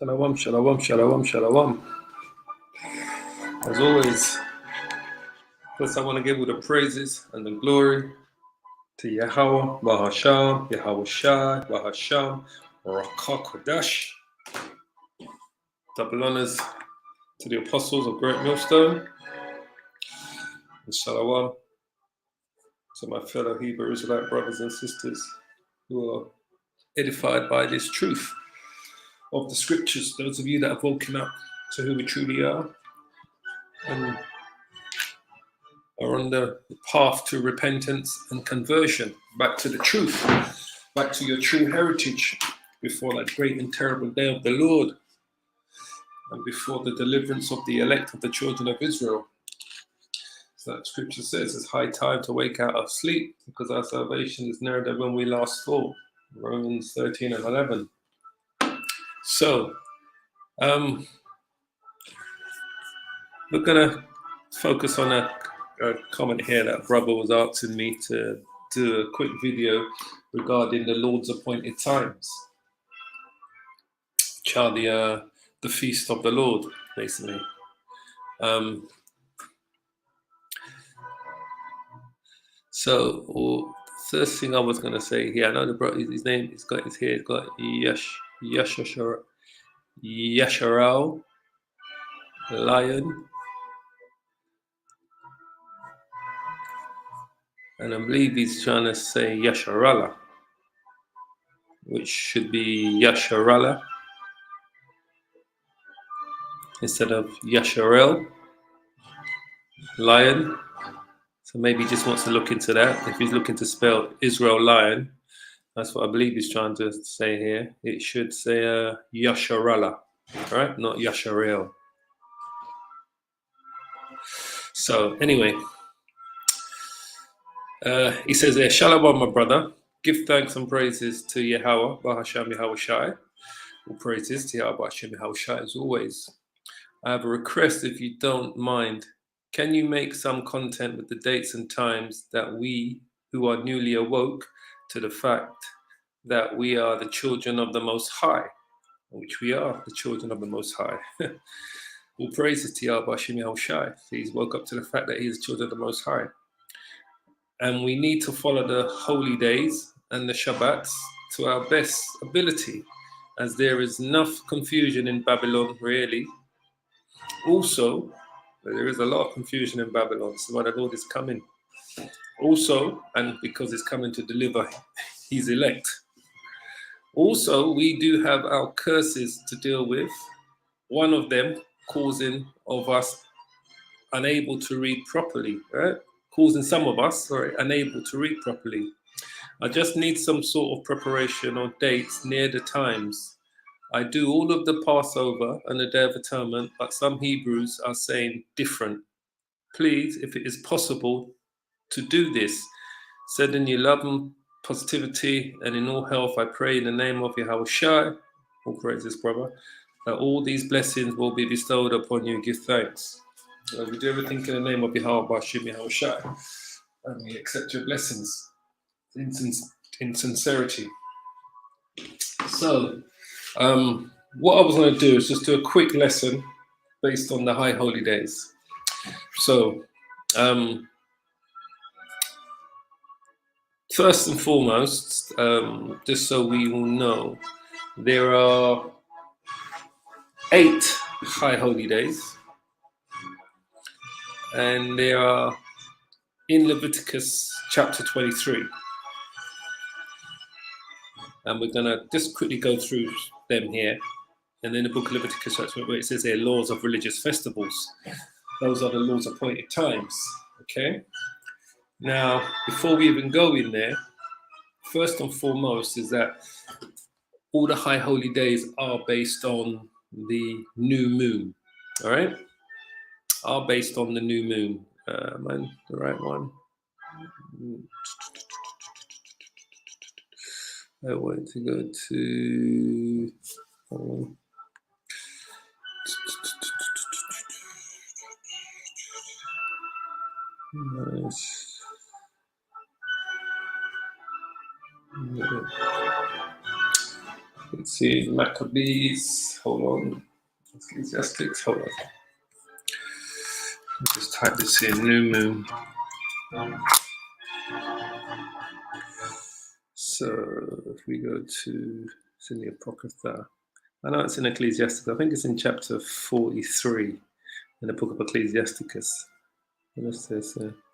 Shalom, shalom, shalom, shalom. As always, first I want to give all the praises and the glory to Yahweh, Bahasham, Yahweh Shai, Bahasham, Rakah Kodash. Double honors to the apostles of Great Millstone. And shalom to my fellow Hebrew Israelite brothers and sisters who are edified by this truth of the scriptures. Those of you that have woken up to who we truly are and are on the path to repentance and conversion, back to the truth, back to your true heritage before that great and terrible day of the Lord and before the deliverance of the elect of the children of Israel. So that scripture says it's high time to wake out of sleep because our salvation is nearer than when we last thought. Romans 13 and 11. So, we're going to focus on a comment here that a brother was asking me to do a quick video regarding the Lord's appointed times, which are the feast of the Lord, basically. So the first thing I was going to say here, I know the brother, his name, he's got his here, he's got Yasharal Lion, and I believe he's trying to say Yasharala, which should be Yasharala instead of Yasharel Lion. So maybe he just wants to look into that. If he's looking to spell Israel Lion, that's what I believe he's trying to say here. It should say Yasharala, right? Not Yasharel. So anyway, he says there, Shalom, my brother. Give thanks and praises to Yahweh, Bahasham Yahweh Shai. All praises to Yahweh, Bahasham Yahweh Shai as always. I have a request if you don't mind. Can you make some content with the dates and times that we, who are newly awoke to the fact that we are the children of the Most High, which we are the children of the Most High. All praises to Yahweh Hashem Yahweh Shai. He's woke up to the fact that he is children of the Most High. And we need to follow the holy days and the Shabbats to our best ability, as there is enough confusion in Babylon, really. Also, there is a lot of confusion in Babylon, so why the Lord is coming. Also, and because he's coming to deliver his elect. Also, we do have our curses to deal with. One of them causing of us unable to read properly, right? Causing some of us, unable to read properly. I just need some sort of preparation or dates near the times. I do all of the Passover and the Day of Atonement, but some Hebrews are saying different. Please, if it is possible, to do this. Sending you love and positivity, and in all health, I pray in the name of Yahweh Shai, all praises, brother, that all these blessings will be bestowed upon you. Give thanks. We do everything in the name of Yahweh Bashim Yahweh Shai, and we accept your blessings in sincerity. So, what I was going to do is just do a quick lesson based on the High Holy Days. So, first and foremost, just so we will know, there are 8 High Holy Days, and they are in Leviticus chapter 23. And we're going to just quickly go through them here. And then the book of Leviticus, where it says here, laws of religious festivals. Those are the Lord's appointed times, okay? Now, before we even go in there, first and foremost is that all the High Holy Days are based on the new moon, all right? Are based on the new moon. Am I the right one? I want to go to... Nice. Let's see, Maccabees, hold on. Ecclesiastics, hold on. Just type this in, new moon. So if we go to, it's in the Apocrypha. I know it's in Ecclesiasticus. I think it's in chapter 43 in the book of Ecclesiasticus. Yeah,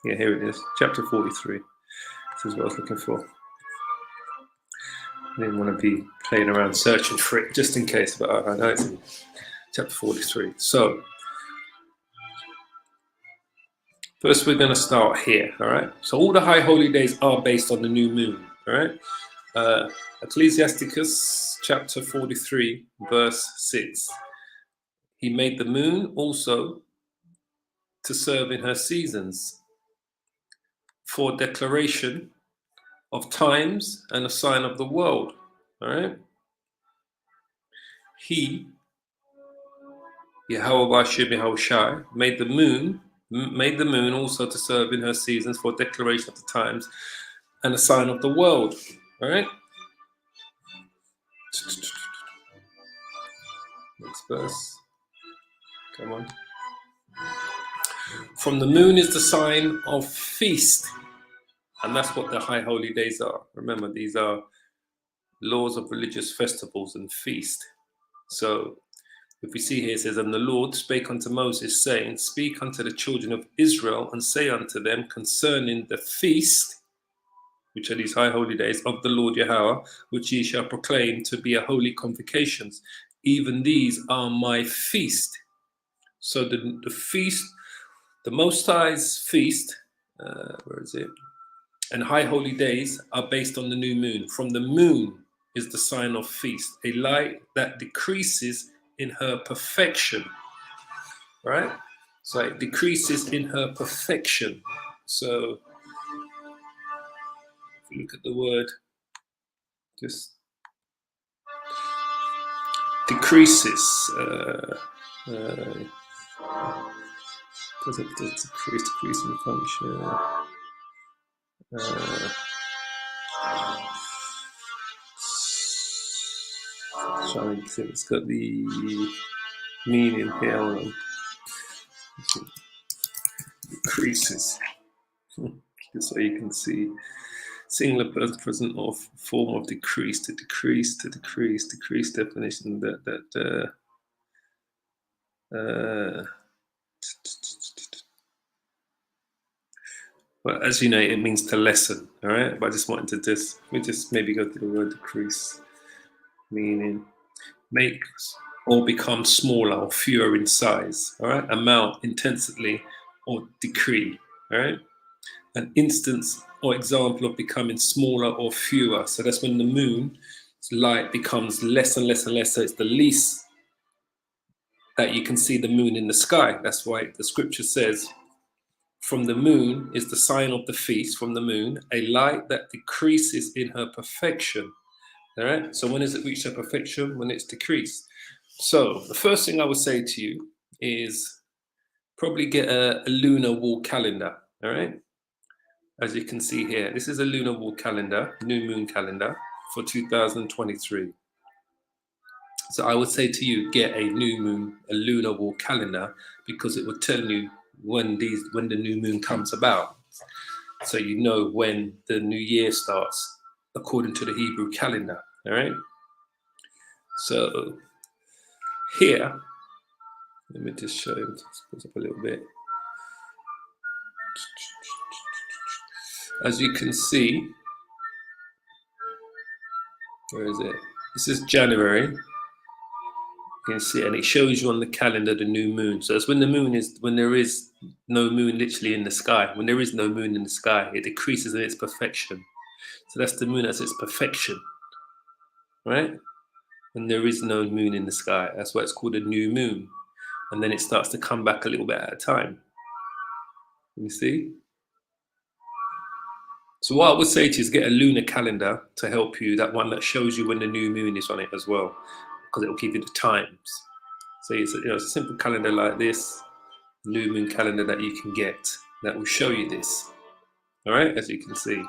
here it is, chapter 43. This is what I was looking for. I didn't want to be playing around searching for it just in case, but I know it's in chapter 43. So first we're going to start here, all right? So all the high holy days are based on the new moon, all right? Ecclesiasticus chapter 43, verse 6. He made the moon also to serve in her seasons, for declaration of times and a sign of the world, all right? He, Yahweh Bashir Yahushai, made the moon also to serve in her seasons, for declaration of the times and a sign of the world, all right? Next verse. Come on. From the moon is the sign of feast. And that's what the high holy days are. Remember, these are laws of religious festivals and feast. So if we see here, it says, and the Lord spake unto Moses, saying, speak unto the children of Israel, and say unto them concerning the feast, which are these high holy days of the Lord Yahweh, which ye shall proclaim to be a holy convocations. Even these are my feast. So the feast, the Most High's feast, where is it? And high holy days are based on the new moon. From the moon is the sign of feast, a light that decreases in her perfection, right? So it decreases in her perfection. So if you look at the word, just decreases. Does it decrease in function? Trying to think, it's got the meaning here. Decreases, just so you can see. Singular person, present or form of decrease, to decrease, to decrease, decrease definition well, as you know, it means to lessen, all right? But I just wanted to just maybe go to the word decrease, meaning make or become smaller or fewer in size, all right? Amount, intensity, or decree, all right? An instance or example of becoming smaller or fewer. So that's when the moon's light becomes less and less and less. So it's the least that you can see the moon in the sky. That's why the scripture says, from the moon is the sign of the feast, from the moon, a light that decreases in her perfection. All right. So when does it reach her perfection? When it's decreased. So the first thing I would say to you is probably get a lunar wall calendar. All right. As you can see here, this is a lunar wall calendar, new moon calendar for 2023. So I would say to you, get a new moon, a lunar wall calendar, because it will tell you when the new moon comes about. So you know when the new year starts according to the Hebrew calendar. All right. So here, let me just show you, put up a little bit. As you can see, where is it? This is January. You can see, and it shows you on the calendar the new moon. So it's when there is no moon literally in the sky. When there is no moon in the sky, it decreases in its perfection. So that's the moon as its perfection, right? When there is no moon in the sky, that's why it's called a new moon. And then it starts to come back a little bit at a time. You see? So what I would say to you is get a lunar calendar to help you, that one that shows you when the new moon is on it as well, because it will give you the times. So it's a simple calendar like this, new moon calendar that you can get, that will show you this. All right, as you can see.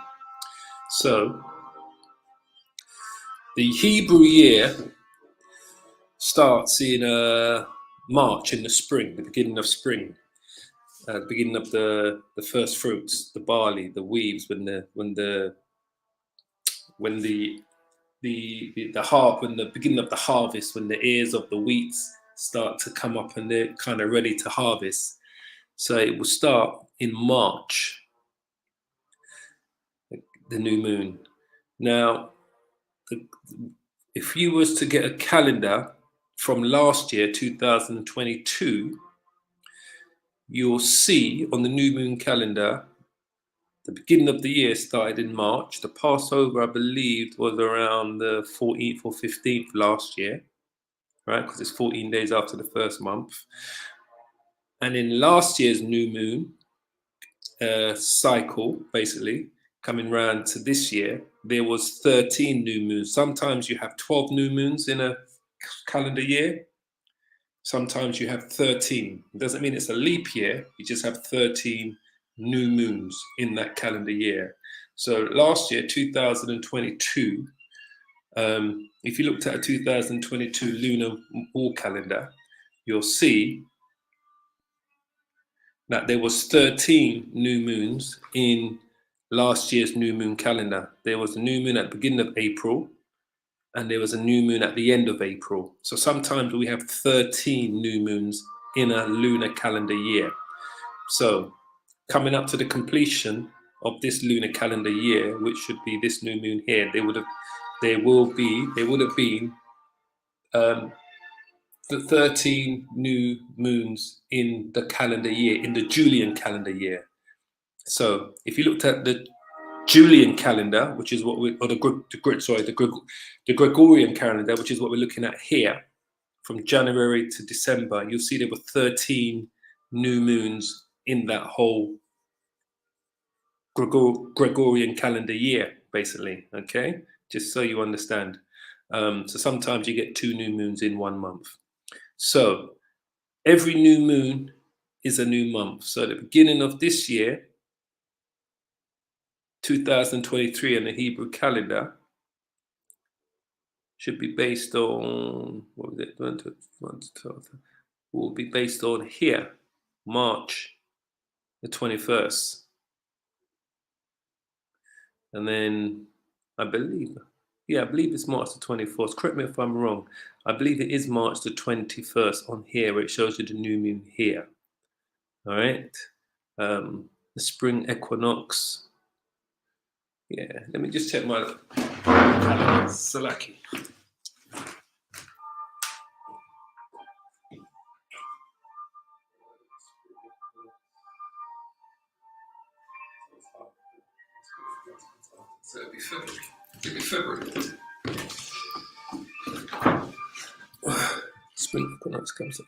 So The Hebrew year starts in March, in the spring, the beginning of spring, the beginning of the first fruits, the barley, the weaves, when the beginning of the harvest, when the ears of the wheats start to come up and they're kind of ready to harvest. So it will start in March, the new moon. Now, if you was to get a calendar from last year, 2022, you'll see on the new moon calendar, the beginning of the year started in March. The Passover, I believe, was around the 14th or 15th last year, right? Because it's 14 days after the first month. And in last year's new moon cycle, basically, coming round to this year, there was 13 new moons. Sometimes you have 12 new moons in a calendar year. Sometimes you have 13. It doesn't mean it's a leap year. You just have 13 new moons in that calendar year. So last year, 2022, if you looked at a 2022 lunar wall calendar, you'll see that there was 13 new moons in last year's new moon calendar. There was a new moon at the beginning of April, and there was a new moon at the end of April. So sometimes we have 13 new moons in a lunar calendar year. So coming up to the completion of this lunar calendar year, which should be this new moon here, there would have been the 13 new moons in the calendar year, in the Julian calendar year. So if you looked at the Julian calendar, which is what the Gregorian calendar, which is what we're looking at here, from January to December, you'll see there were 13 new moons in that whole Gregorian calendar year, basically. Okay, just so you understand. So sometimes you get 2 new moons in 1 month. So every new moon is a new month. So at the beginning of this year, 2023, on the Hebrew calendar, should be based on, what was it? Will be based on here, March the 21st. And then I believe it's March the 24th. Correct me if I'm wrong. I believe it is March the 21st on here, where it shows you the new moon here. All right. The spring equinox. Yeah, let me just check my calendar. Salaki. So it'll be February. Spring equinox comes up.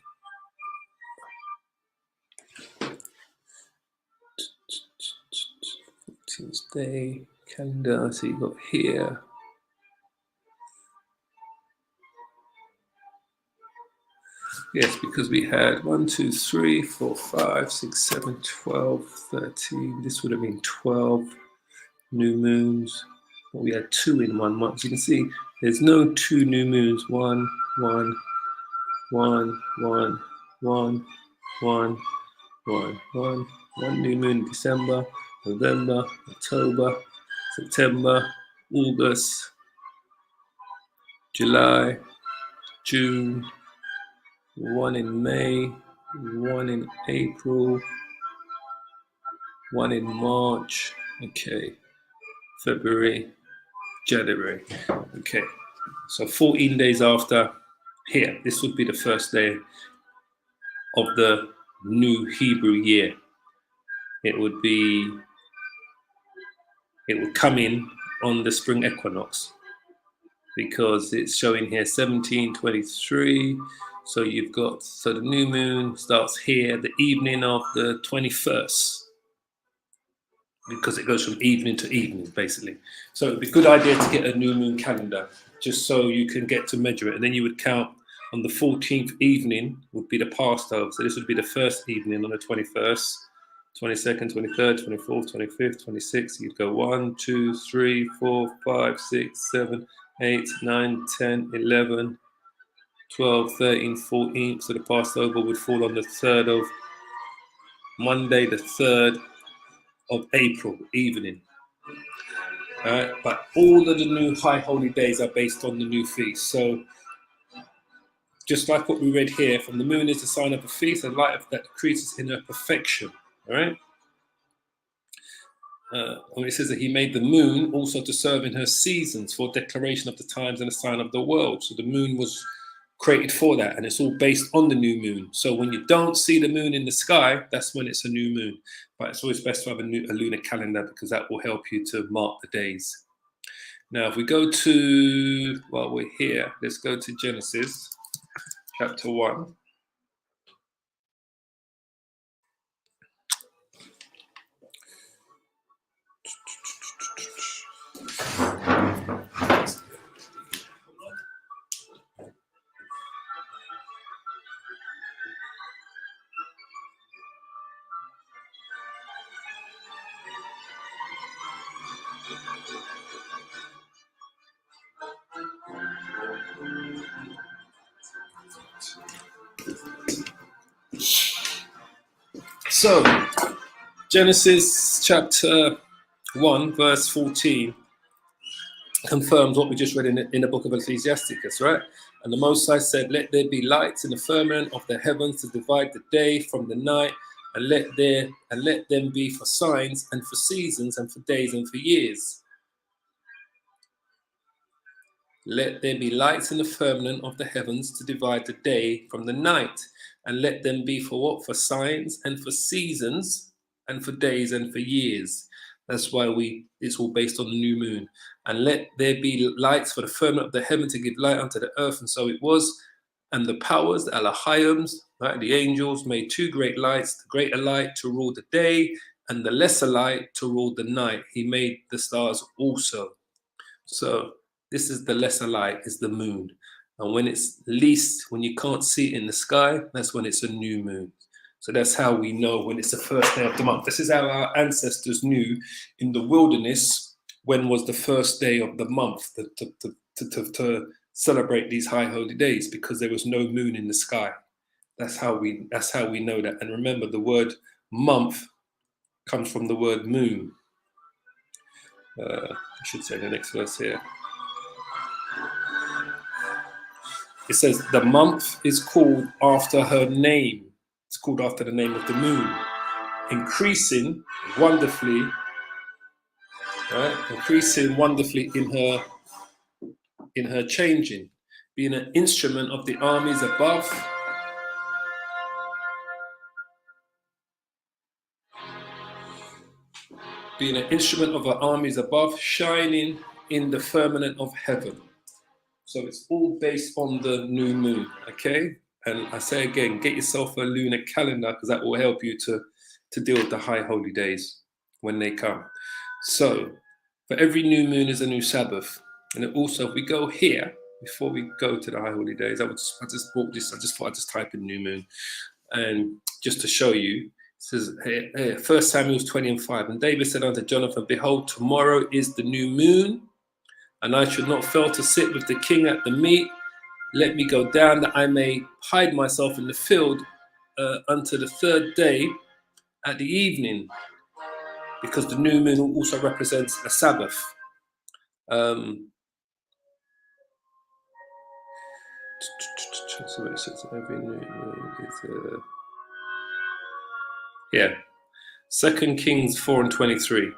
Tuesday calendar. So you got here. Yes, because we had 1, 2, 3, 4, 5, 6, 7, 12, 13. This would have been 12 new moons. But we had 2 in 1 month. So you can see there's no 2 new moons. 1, 1, 1, 1, 1, 1, 1, 1. 1 new moon in December, November, October, September, August, July, June, 1 in May, 1 in April, 1 in March, okay, February, January, okay. So 14 days after here, this would be the first day of the new Hebrew year. It would come in on the spring equinox, because it's showing here 1723. So you've got, so the new moon starts here the evening of the 21st, because it goes from evening to evening, basically. So it'd be a good idea to get a new moon calendar, just so you can get to measure it. And then you would count on the 14th evening would be the Passover. So this would be the first evening on the 21st. 22nd, 23rd, 24th, 25th, 26th. You'd go 1, 2, 3, 4, 5, 6, 7, 8, 9, 10, 11, 12, 13, 14. So the Passover would fall on the 3rd of Monday, the 3rd of April evening. But all of the new high holy days are based on the new feast. So just like what we read here, from the moon is the sign of a feast, the light of that increases in her perfection. All right. When it says that he made the moon also to serve in her seasons for declaration of the times and a sign of the world. So the moon was created for that, and it's all based on the new moon. So when you don't see the moon in the sky, that's when it's a new moon. But it's always best to have a lunar calendar, because that will help you to mark the days. Now, if we go to, while we're here, let's go to Genesis chapter 1. So, Genesis chapter 1, verse 14 confirms what we just read in the book of Ecclesiasticus, right? And the Most High said, let there be lights in the firmament of the heavens to divide the day from the night, and let them be for signs and for seasons and for days and for years. Let there be lights in the firmament of the heavens to divide the day from the night, and let them be for what? For signs and for seasons and for days and for years. That's why it's all based on the new moon. And let there be lights for the firmament of the heaven to give light unto the earth. And so it was. And the powers, the Elohims, right, the angels, made two great lights, the greater light to rule the day, and the lesser light to rule the night. He made the stars also. So this is the lesser light, is the moon. And when it's least, when you can't see it in the sky, that's when it's a new moon. So that's how we know when it's the first day of the month. This is how our ancestors knew in the wilderness when was the first day of the month to celebrate these high holy days, because there was no moon in the sky. That's how we know that. And remember, the word month comes from the word moon. I should say the next verse here. It says the month is called after her name. It's called after the name of the moon, increasing wonderfully, right? Increasing wonderfully in her changing, being an instrument of the armies above. Being an instrument of her armies above, shining in the firmament of heaven. So it's all based on the new moon, okay? And I say again, get yourself a lunar calendar, because that will help you to deal with the high holy days when they come. So for every new moon is a new Sabbath. And it also, if we go here, before we go to the high holy days, I just thought I'd just type in new moon. And just to show you, it says here, 1 Samuel 20:5, and David said unto Jonathan, behold, tomorrow is the new moon, and I should not fail to sit with the king at the meat. Let me go down that I may hide myself in the field unto the third day at the evening, because the new moon also represents a Sabbath. So it says every new moon is yeah. 2 Kings 4:23.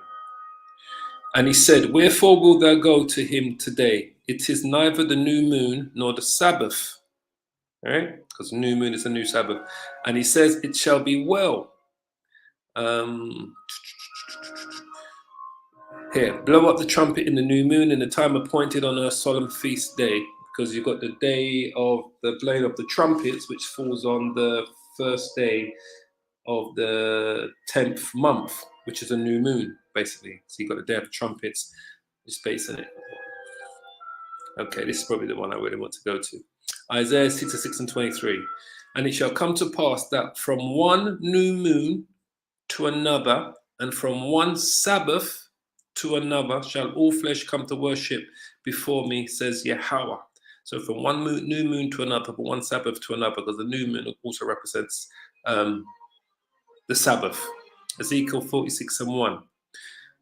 And he said, wherefore wilt thou go to him today? It is neither the new moon nor the Sabbath. All right? Because the new moon is a new Sabbath. And he says, it shall be well. Here, blow up the trumpet in the new moon in the time appointed on her solemn feast day. Because you've got the day of the blowing of the trumpets, which falls on the first day of the 10th month, which is a new moon, basically. So you've got the day of the trumpets, which is based on it. Okay, this is probably the one I really want to go to. Isaiah 66:23. And it shall come to pass that from one new moon to another, and from one Sabbath to another shall all flesh come to worship before me, says Yahweh. So from one new moon to another, from one Sabbath to another, because the new moon also represents the Sabbath. Ezekiel 46:1.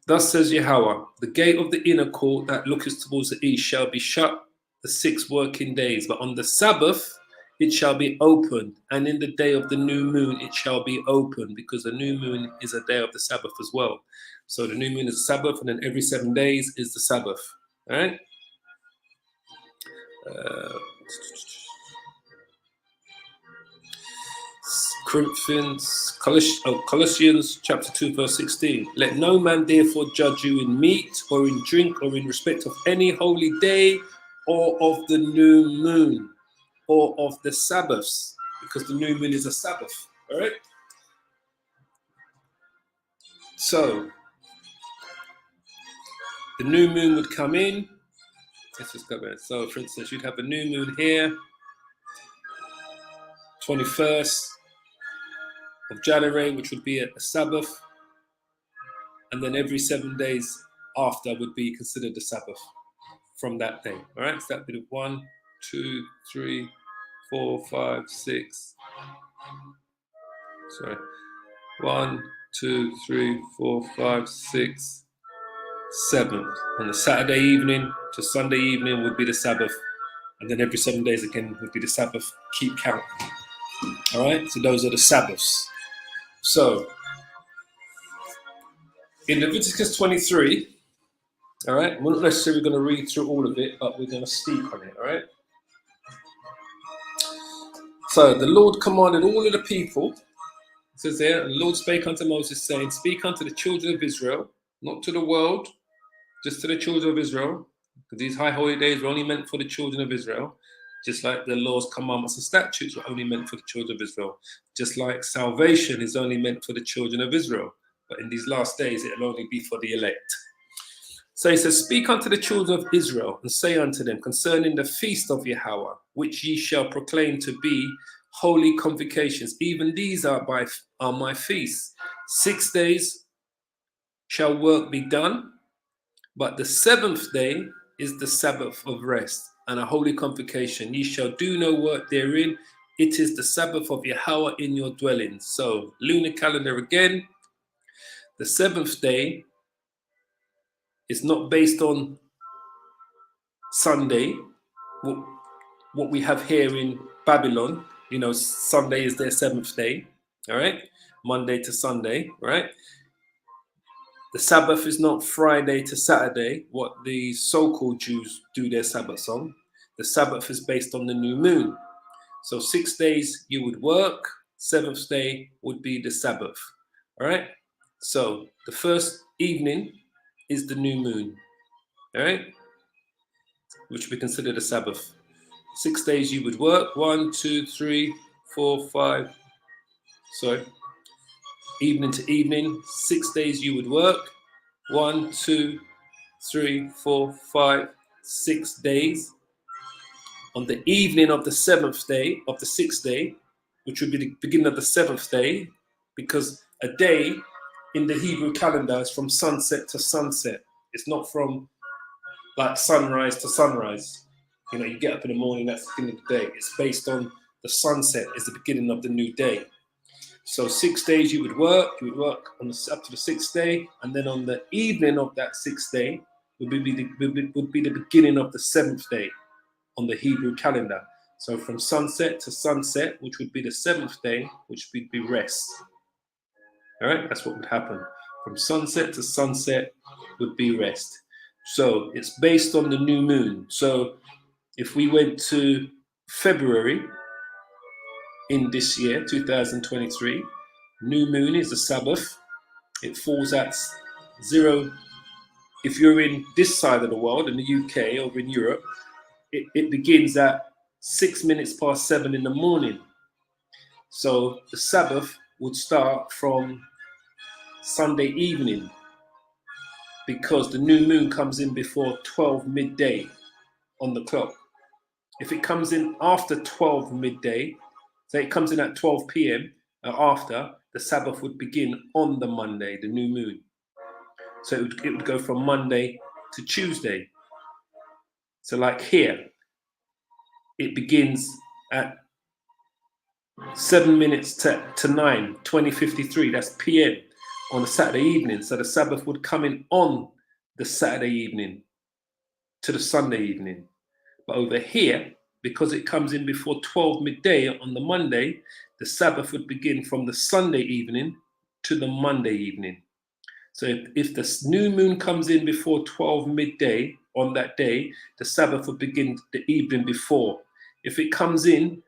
Thus says Yahweh, the gate of the inner court that looketh towards the east shall be shut the 6 working days, but on the Sabbath it shall be opened, and in the day of the new moon it shall be opened, because the new moon is a day of the Sabbath as well. So the new moon is the Sabbath, and then every 7 days is the Sabbath. All right? Colossians chapter 2 verse 16. Let no man therefore judge you in meat or in drink or in respect of any holy day or of the new moon or of the Sabbaths, because the new moon is a Sabbath. All right. So the new moon would come in. Let's just go there. So for instance, you'd have a new moon here, 21st of January, which would be a Sabbath. And then every 7 days after would be considered the Sabbath from that day. All right, so that'd be the 1, 2, 3, 4, 5, 6. Sorry, 1, 2, 3, 4, 5, 6, 7. On the Saturday evening to Sunday evening would be the Sabbath, and then every 7 days again would be the Sabbath. Keep count. All right, so those are the Sabbaths. So in Leviticus 23. All right, we're not necessarily going to read through all of it, but we're going to speak on it. All right. So the Lord commanded all of the people. It says there, and the Lord spake unto Moses, saying, speak unto the children of Israel, not to the world, just to the children of Israel, because these high holy days were only meant for the children of Israel, just like the laws, commandments, and statutes were only meant for the children of Israel, just like salvation is only meant for the children of Israel. But in these last days, it will only be for the elect. So he says, speak unto the children of Israel, and say unto them concerning the feast of Yahweh, which ye shall proclaim to be holy convocations. Even these are my feasts. 6 days shall work be done, but the 7th day is the Sabbath of rest, and a holy convocation. Ye shall do no work therein. It is the Sabbath of Yahweh in your dwellings. So lunar calendar again. The 7th day is not based on Sunday, what we have here in Babylon. Sunday is their 7th day. All right, Monday to Sunday. Right. The Sabbath is not Friday to Saturday, what the so-called Jews do their Sabbath on. The Sabbath is based on the new moon. So 6 days you would work, 7th day would be the Sabbath. All right. So the first evening is the new moon. All right, which we consider the Sabbath. 6 days you would work. 1, 2, 3, 4, 5. Sorry. Evening to evening. 6 days you would work. 1, 2, 3, 4, 5, 6 days. On the evening of the 7th day, of the 6th day, which would be the beginning of the 7th day, because a day in the Hebrew calendar is from sunset to sunset. It's not from like sunrise to sunrise. You get up in the morning, that's the beginning of the day. It's based on the sunset is the beginning of the new day. So 6 days you would work on up to the 6th day, and then on the evening of that 6th day would be the beginning of the 7th day on the Hebrew calendar. So from sunset to sunset, which would be the 7th day, which would be rest. All right, that's what would happen. From sunset to sunset would be rest. So it's based on the new moon. So if we went to February in this year, 2023, new moon is the Sabbath. It falls at 0. If you're in this side of the world, in the UK or in Europe, it begins at 6 minutes past 7 in the morning. So the Sabbath would start from Sunday evening, because the new moon comes in before 12 midday on the clock. If it comes in after 12 midday, say it comes in at 12 p.m. After, the Sabbath would begin on the Monday, the new moon. So it would go from Monday to Tuesday. So like here, it begins at 7 minutes to 9, 20:53. That's PM on a Saturday evening. So the Sabbath would come in on the Saturday evening to the Sunday evening. But over here, because it comes in before 12 midday on the Monday, the Sabbath would begin from the Sunday evening to the Monday evening. So if the new moon comes in before 12 midday on that day, the Sabbath would begin the evening before. If it comes in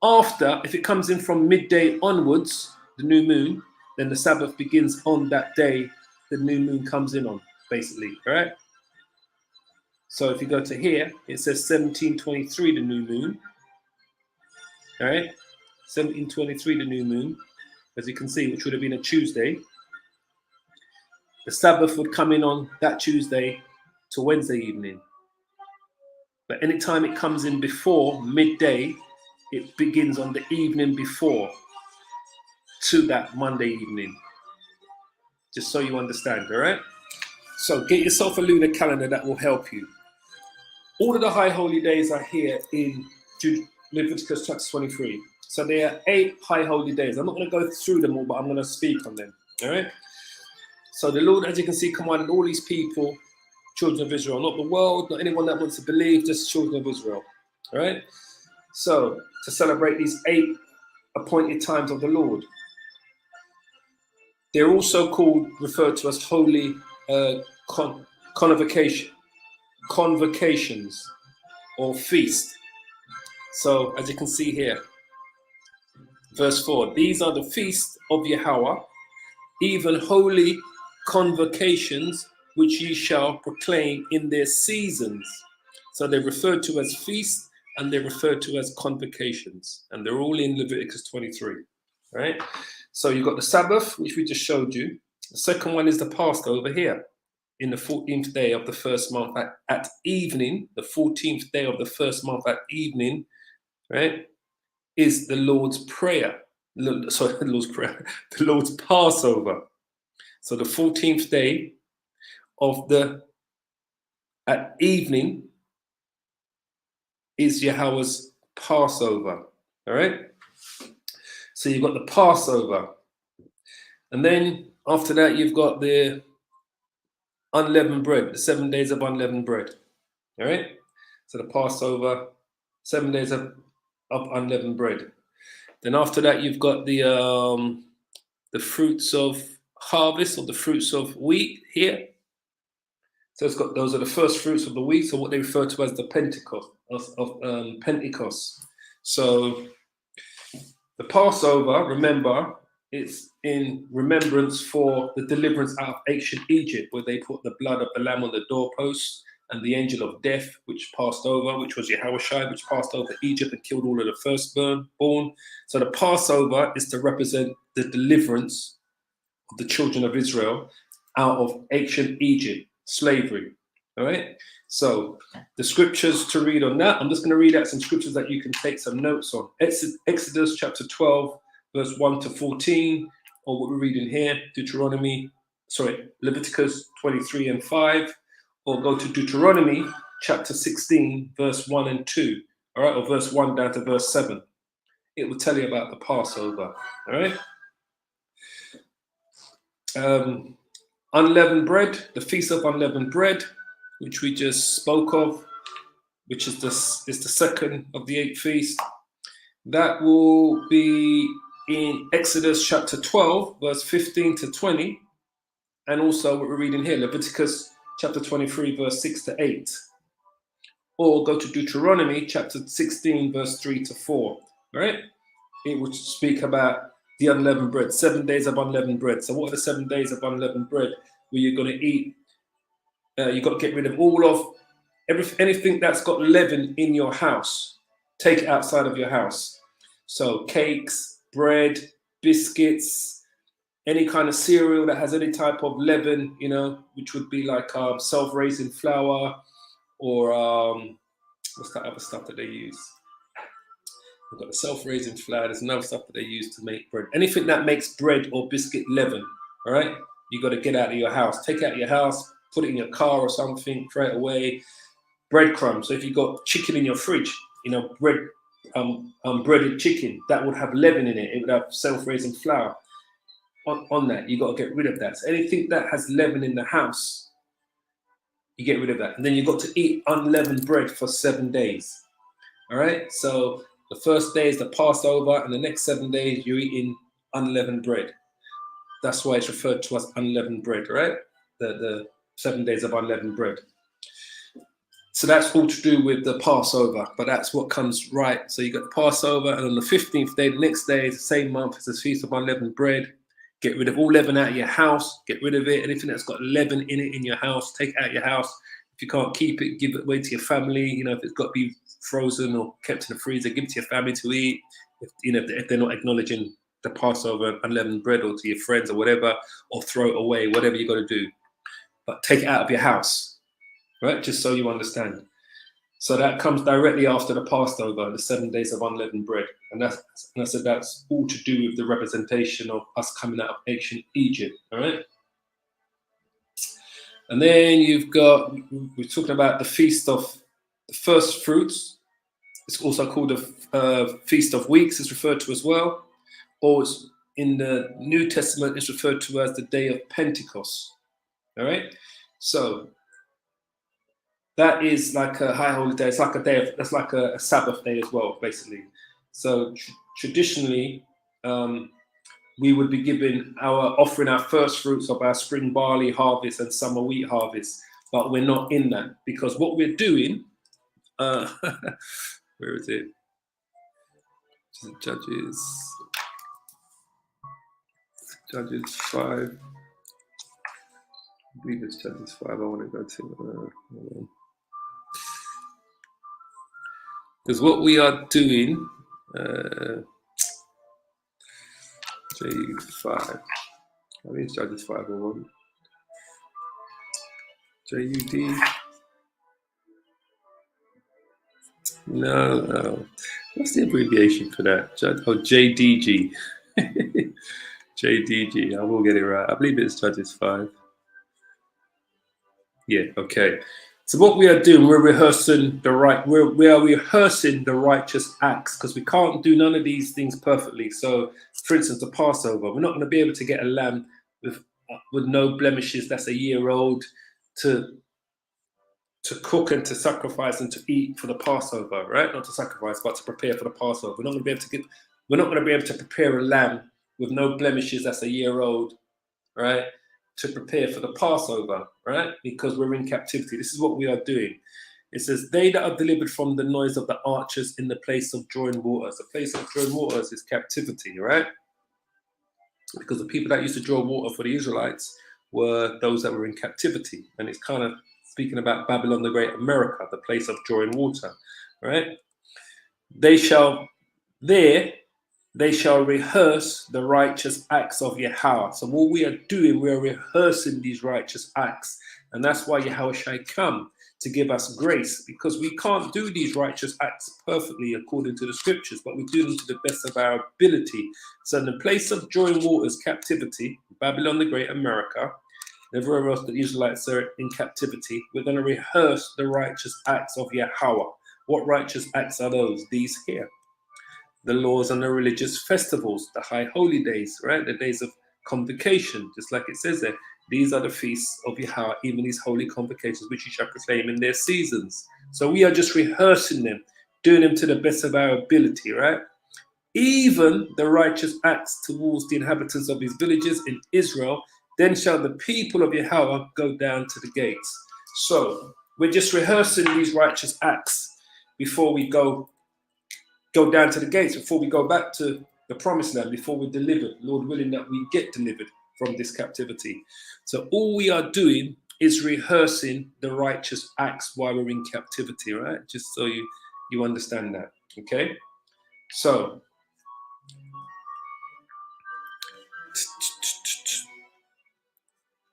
from midday onwards, the new moon, then the Sabbath begins on that day the new moon comes in on, basically, all right? So if you go to here, it says 1723, the new moon, all right? 1723, the new moon, as you can see, which would have been a Tuesday. The Sabbath would come in on that Tuesday to Wednesday evening. But anytime it comes in before midday, it begins on the evening before to that Monday evening. Just so you understand, all right? So get yourself a lunar calendar that will help you. All of the high holy days are here in Leviticus chapter 23. So there are 8 high holy days. I'm not going to go through them all, but I'm going to speak on them, all right? So the Lord, as you can see, commanded all these people, children of Israel, not the world, not anyone that wants to believe, just children of Israel, all right? So to celebrate these 8 appointed times of the Lord. They're also referred to as holy convocations or feast. So as you can see here, verse 4, these are the feasts of Yahweh, even holy convocations, which ye shall proclaim in their seasons. So they're referred to as feasts and they're referred to as convocations, and they're all in Leviticus 23, right? So you've got the Sabbath, which we just showed you. The second one is the Passover here in the 14th day of the first month at evening. The 14th day of the first month at evening, right, is the Lord's Prayer. Sorry, the Lord's Prayer, the Lord's Passover. So the 14th day of at evening is Yahweh's Passover, all right? So you've got the Passover. And then after that, you've got the unleavened bread, the 7 days of unleavened bread, all right? So the Passover, 7 days of unleavened bread. Then after that, you've got the fruits of harvest, or the fruits of wheat here. So it's got, those are the first fruits of the wheat, so what they refer to as the Pentecost Pentecost. So the Passover, remember, it's in remembrance for the deliverance out of ancient Egypt, where they put the blood of the lamb on the doorposts, and the angel of death, which passed over, which was Yahushua, which passed over Egypt and killed all of the firstborn. So the Passover is to represent the deliverance of the children of Israel out of ancient Egypt, slavery. All right. So the scriptures to read on that, I'm just going to read out some scriptures that you can take some notes on. Exodus chapter 12, verse 1 to 14, or what we're reading here, Leviticus 23 and 5, or go to Deuteronomy chapter 16, verse 1 and 2, all right, or verse 1 down to verse 7. It will tell you about the Passover, all right? Unleavened bread, the Feast of Unleavened Bread, which we just spoke of, which is the second of the 8 feasts. That will be in Exodus chapter 12, verse 15 to 20, and also what we're reading here, Leviticus chapter 23, verse 6 to 8. Or go to Deuteronomy chapter 16, verse 3 to 4. All right? It would speak about the unleavened bread, 7 days of unleavened bread. So what are the 7 days of unleavened bread where you're going to eat? You've got to get rid of anything that's got leaven in your house. Take it outside of your house. So cakes, bread, biscuits, any kind of cereal that has any type of leaven, which would be like self-raising flour, or what's that other stuff that they use? We've got the self-raising flour. There's another stuff that they use to make bread. Anything that makes bread or biscuit leaven, all right? You got to get out of your house. Take it out of your house, put it in your car or something, throw it away. Breadcrumbs. So if you've got chicken in your fridge, breaded chicken, that would have leaven in it. It would have self-raising flour on that. You got to get rid of that. So anything that has leaven in the house, you get rid of that. And then you've got to eat unleavened bread for 7 days. All right. So the first day is the Passover, and the next 7 days you're eating unleavened bread. That's why it's referred to as unleavened bread, right? The 7 days of unleavened bread. So that's all to do with the Passover, but that's what comes right. So you got the Passover, and on the 15th day, the next day, is the same month as the Feast of Unleavened Bread. Get rid of all leaven out of your house. Get rid of it. Anything that's got leaven in it in your house, take it out of your house. If you can't keep it, give it away to your family. You know, if it's got to be frozen or kept in the freezer, give it to your family to eat. If they're not acknowledging the Passover unleavened bread, or to your friends or whatever, or throw it away, whatever you got to do. But take it out of your house, right? Just so you understand. So that comes directly after the Passover, the 7 days of unleavened bread. And I said that's all to do with the representation of us coming out of ancient Egypt, all right? And then we're talking about the Feast of the First Fruits. It's also called the Feast of Weeks, it's referred to as well. Or it's, in the New Testament, it's referred to as the Day of Pentecost, all right? So that is like a high holy day. It's like a day that's like a Sabbath day as well, basically. So traditionally, we would be offering our first fruits of our spring barley harvest and summer wheat harvest, but we're not in that, because what we're doing, where is it? Judges 5. I believe it's Judges 5. I want to go to. Because what we are doing, J5. I think it's Judges 5 or 1. JUD. No. What's the abbreviation for that? JDG. JDG. I will get it right. I believe it's Judges 5. Yeah. Okay. So what we are doing, we are rehearsing the righteous acts, because we can't do none of these things perfectly. So, for instance, the Passover, we're not going to be able to get a lamb with no blemishes that's a year old to cook and to sacrifice and to eat for the Passover, right? Not to sacrifice, but to prepare for the Passover. We're not going to be able to prepare a lamb with no blemishes that's a year old, right? To prepare for the Passover, right? Because we're in captivity. This is what we are doing. It says, they that are delivered from the noise of the archers in the place of drawing waters. The place of drawing waters is captivity, right? Because the people that used to draw water for the Israelites were those that were in captivity. And it's kind of speaking about Babylon the Great, America, the place of drawing water, right? They shall rehearse the righteous acts of Yahweh. So what we are doing, we are rehearsing these righteous acts. And that's why Yahweh shall come, to give us grace, because we can't do these righteous acts perfectly according to the scriptures, but we do them to the best of our ability. So in the place of drawing waters, captivity, Babylon the Great, America, everywhere else the Israelites are in captivity, we're going to rehearse the righteous acts of Yahweh. What righteous acts are those? These here. The laws and the religious festivals, the high holy days, right? The days of convocation, just like it says there. These are the feasts of Yahweh, even these holy convocations, which you shall proclaim in their seasons. So we are just rehearsing them, doing them to the best of our ability, right? Even the righteous acts towards the inhabitants of his villages in Israel, then shall the people of Yahweh go down to the gates. So we're just rehearsing these righteous acts before we go down to the gates, before we go back to the promised land, before we're delivered, Lord willing that we get delivered from this captivity. So all we are doing is rehearsing the righteous acts while we're in captivity, right? Just so you understand that, okay? So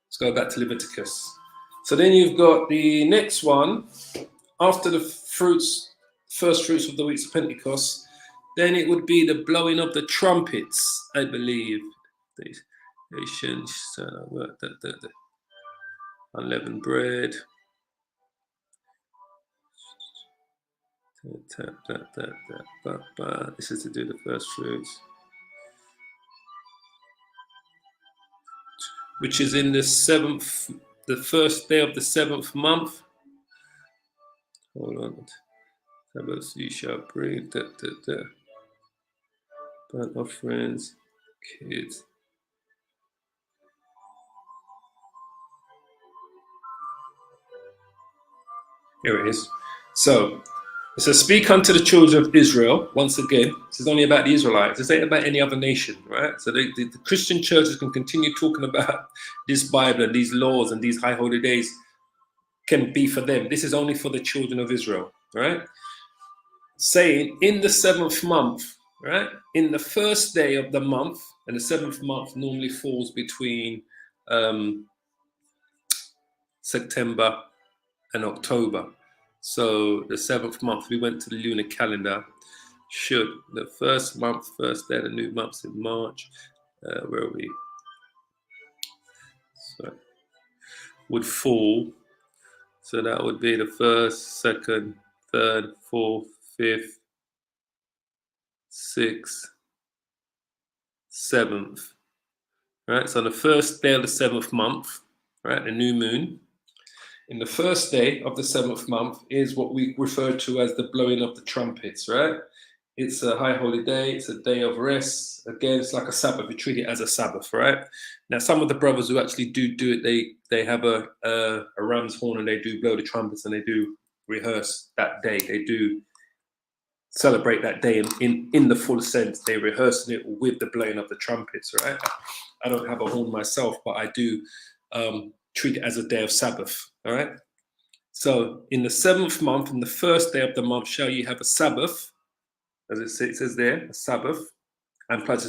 let's go back to Leviticus. So then you've got the next one, after the first fruits of the weeks of Pentecost, Then it would be the blowing of the trumpets, I believe. Nations, unleavened bread. This is to do the first fruits, which is in the first day of the 7th month. Hold on. Sabbath you shall bring burnt offerings, kids. Here it is. So it says, speak unto the children of Israel. Once again, this is only about the Israelites. This ain't about any other nation, right? So the Christian churches can continue talking about this Bible and these laws and these high holy days can be for them. This is only for the children of Israel, right? Saying in the 7th month, right? In the first day of the month, and the 7th month normally falls between September and October. So the 7th month, we went to the lunar calendar. The first day of the new month's in March. Where are we? So would fall. So that would be the 1st, 2nd, 3rd, 4th, 5th, 6th, 7th. Right. So the first day of the 7th month, right, the new moon. In the first day of the 7th month is what we refer to as the blowing of the trumpets, right? It's a high holy day. It's a day of rest. Again, it's like a Sabbath. We treat it as a Sabbath, right? Now, some of the brothers who actually do it, they have a ram's horn and they do blow the trumpets and they do rehearse that day. They do celebrate that day in the full sense. They rehearse it with the blowing of the trumpets, right? I don't have a horn myself, but I do treat it as a day of Sabbath, all right? So in the 7th month, in the first day of the month, shall you have a Sabbath, as it says there, a Sabbath, and plus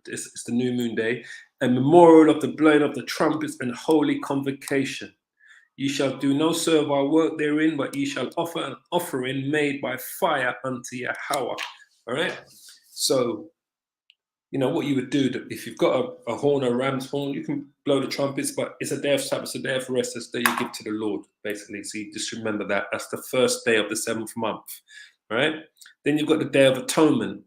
it's the new moon day, a memorial of the blowing of the trumpets and holy convocation. Ye shall do no servile work therein, but ye shall offer an offering made by fire unto Yahweh. All right? So, you know, what you would do, if you've got a horn or a ram's horn, you can blow the trumpets, but it's a day of Sabbath, it's a day of rest, it's a day you give to the Lord, basically. So you just remember that. That's the first day of the 7th month. All right? Then you've got the Day of Atonement.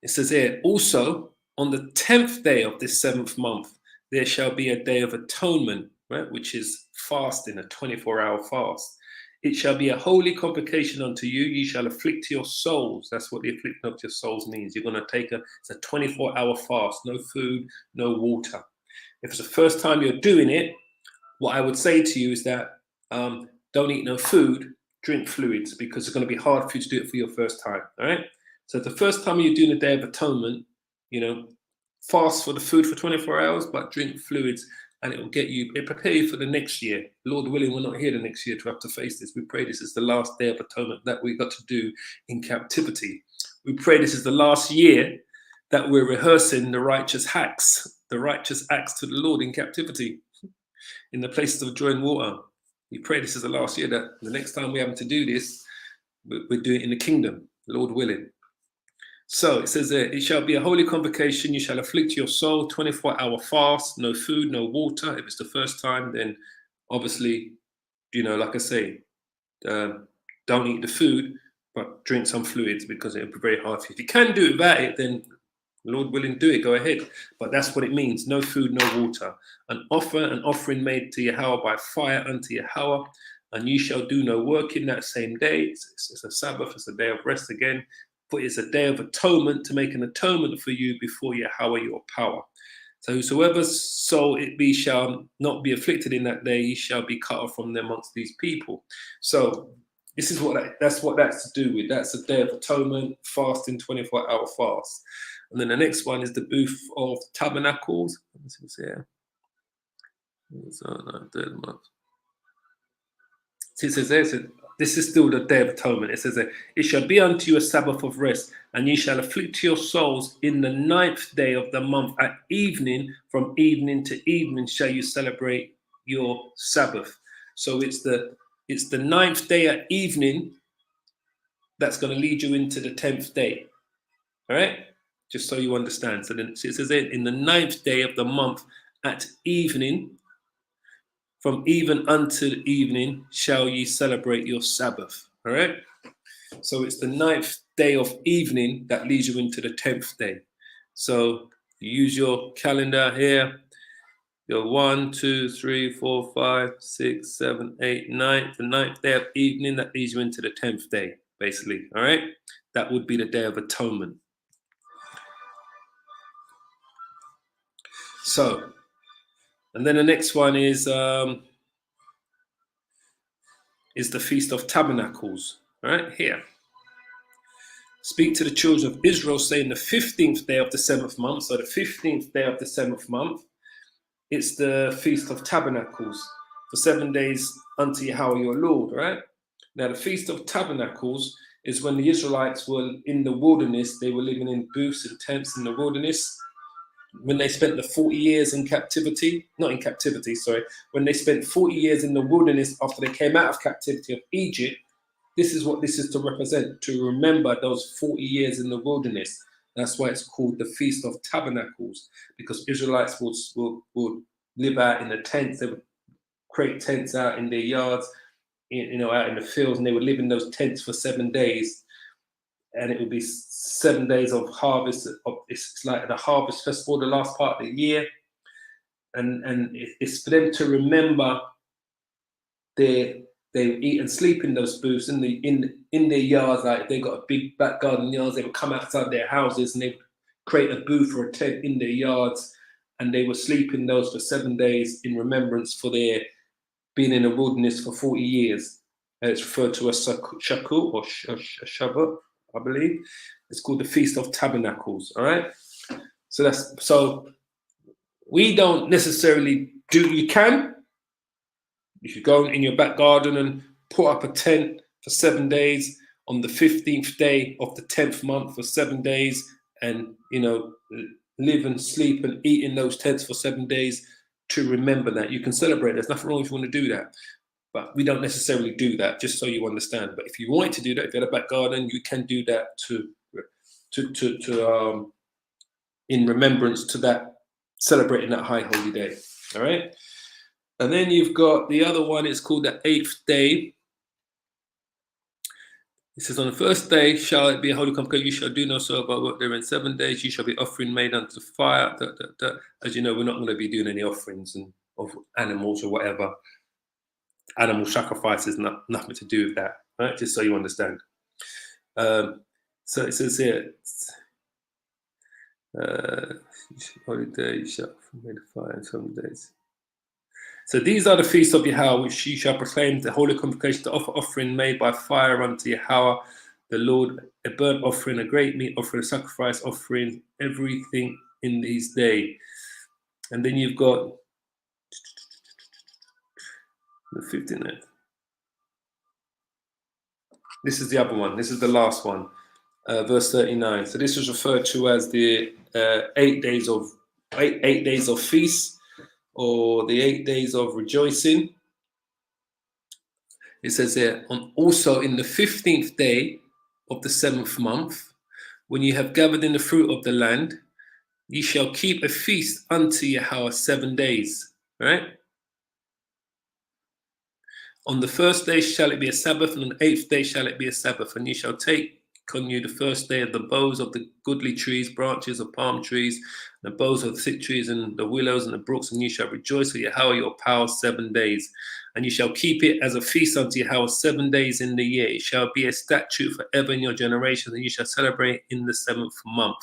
It says here, also on the 10th day of this 7th month, there shall be a Day of Atonement, right, which is fasting, a 24-hour fast. It shall be a holy convocation unto you. You shall afflict your souls. That's what the afflicting of your souls means. You're going to take it's a 24-hour fast, no food, no water. If it's the first time you're doing it, what I would say to you is that don't eat no food, drink fluids, because it's going to be hard for you to do it for your first time. All right. So the first time you're doing the Day of Atonement, you know, fast for the food for 24 hours, but drink fluids, and it will prepare you for the next year. Lord willing, we're not here the next year to have to face this. We pray this is the last Day of Atonement that we got to do in captivity. We pray this is the last year that we're rehearsing the righteous acts to the Lord in captivity, in the places of joy and water. We pray this is the last year, that the next time we have to do this, we're doing it in the kingdom, Lord willing. So it says there, it shall be a holy convocation. You shall afflict your soul, 24-hour fast, no food, no water. If it's the first time, then obviously, you know, like I say, don't eat the food, but drink some fluids, because it'll be very hard for you. If you can do it without it, then Lord willing, do it, go ahead. But that's what it means, no food, no water. An offering made to Yahweh by fire unto Yahweh, and you shall do no work in that same day. It's a Sabbath, it's a day of rest again. For it's a day of atonement, to make an atonement for you before Yahweh your power. So whosoever's soul it be shall not be afflicted in that day, he shall be cut off from them amongst these people. So this is that's what that's to do with. That's a Day of Atonement, fasting, 24-hour fast. And then the next one is the Booth of Tabernacles. Let me see what's here. It says there, this is still the Day of Atonement. It says that it shall be unto you a Sabbath of rest, and ye shall afflict your souls in the 9th day of the month at evening. From evening to evening shall you celebrate your Sabbath. So it's the 9th day at evening that's going to lead you into the 10th day. All right? Just so you understand. So then it says in the 9th day of the month at evening, from even unto the evening shall ye celebrate your Sabbath. All right? So it's the 9th day of evening that leads you into the 10th day. So you use your calendar here. Your 1, 2, 3, 4, 5, 6, 7, 8, 9. The 9th day of evening that leads you into the 10th day, basically. All right? That would be the Day of Atonement. So, and then the next one is the Feast of Tabernacles. All right, here. Speak to the children of Israel, saying the 15th day of the 7th month. So the 15th day of the 7th month, it's the Feast of Tabernacles for 7 days unto Yahweh your Lord. Right. Now the Feast of Tabernacles is when the Israelites were in the wilderness. They were living in booths and tents in the wilderness. When they spent the 40 years in captivity, not in captivity, sorry, when they spent 40 years in the wilderness after they came out of captivity of Egypt, this is what this is to represent, to remember those 40 years in the wilderness. That's why it's called the Feast of Tabernacles, because Israelites would live out in the tents. They would create tents out in their yards, out in the fields, and they would live in those tents for 7 days. And it would be 7 days of harvest. It's like the harvest festival, the last part of the year, and it's for them to remember they eat and sleep in those booths in their yards. Like if they got a big back garden yards, they would come outside their houses and they would create a booth or a tent in their yards, and they would sleep in those for 7 days in remembrance for their being in the wilderness for 40 years. And it's referred to as Shaku or Shabbat, I believe. It's called the Feast of Tabernacles. All right. So we don't necessarily do. You can. You should go in your back garden and put up a tent for 7 days on the 15th day of the 10th month for 7 days, and live and sleep and eat in those tents for 7 days to remember that. You can celebrate. There's nothing wrong if you want to do that. But we don't necessarily do that, just so you understand. But if you want to do that, if you have a back garden, you can do that to in remembrance to that, celebrating that high holy day. All right. And then you've got the other one. It's called the 8th day. It says, on the first day shall it be a holy convocation. You shall do no so about work there in 7 days. You shall be offering made unto fire. As you know, we're not going to be doing any offerings of animals or whatever. Animal sacrifices, nothing to do with that, right? Just so you understand. So it says here, holy day, you shall made a fire in 7 days. So these are the feasts of Yahweh, which ye shall proclaim the holy convocation, to offer offering made by fire unto Yahweh, the Lord, a burnt offering, a great meat offering, a sacrifice offering, everything in these days. And then you've got the 15th. This is the other one. This is the last one, verse 39. So this is referred to as the 8 days of feast, or the 8 days of rejoicing. It says here, also in the 15th day of the 7th month, when you have gathered in the fruit of the land, ye shall keep a feast unto Yahweh 7 days. Right? On the first day shall it be a Sabbath, and on the 8th day shall it be a Sabbath. And ye shall take on you the first day of the boughs of the goodly trees, branches of palm trees, the boughs of the thick trees, and the willows and the brooks, and ye shall rejoice for Yahweh your power 7 days. And you shall keep it as a feast unto Yahweh 7 days in the year. It shall be a statute forever in your generations, and you shall celebrate in the 7th month.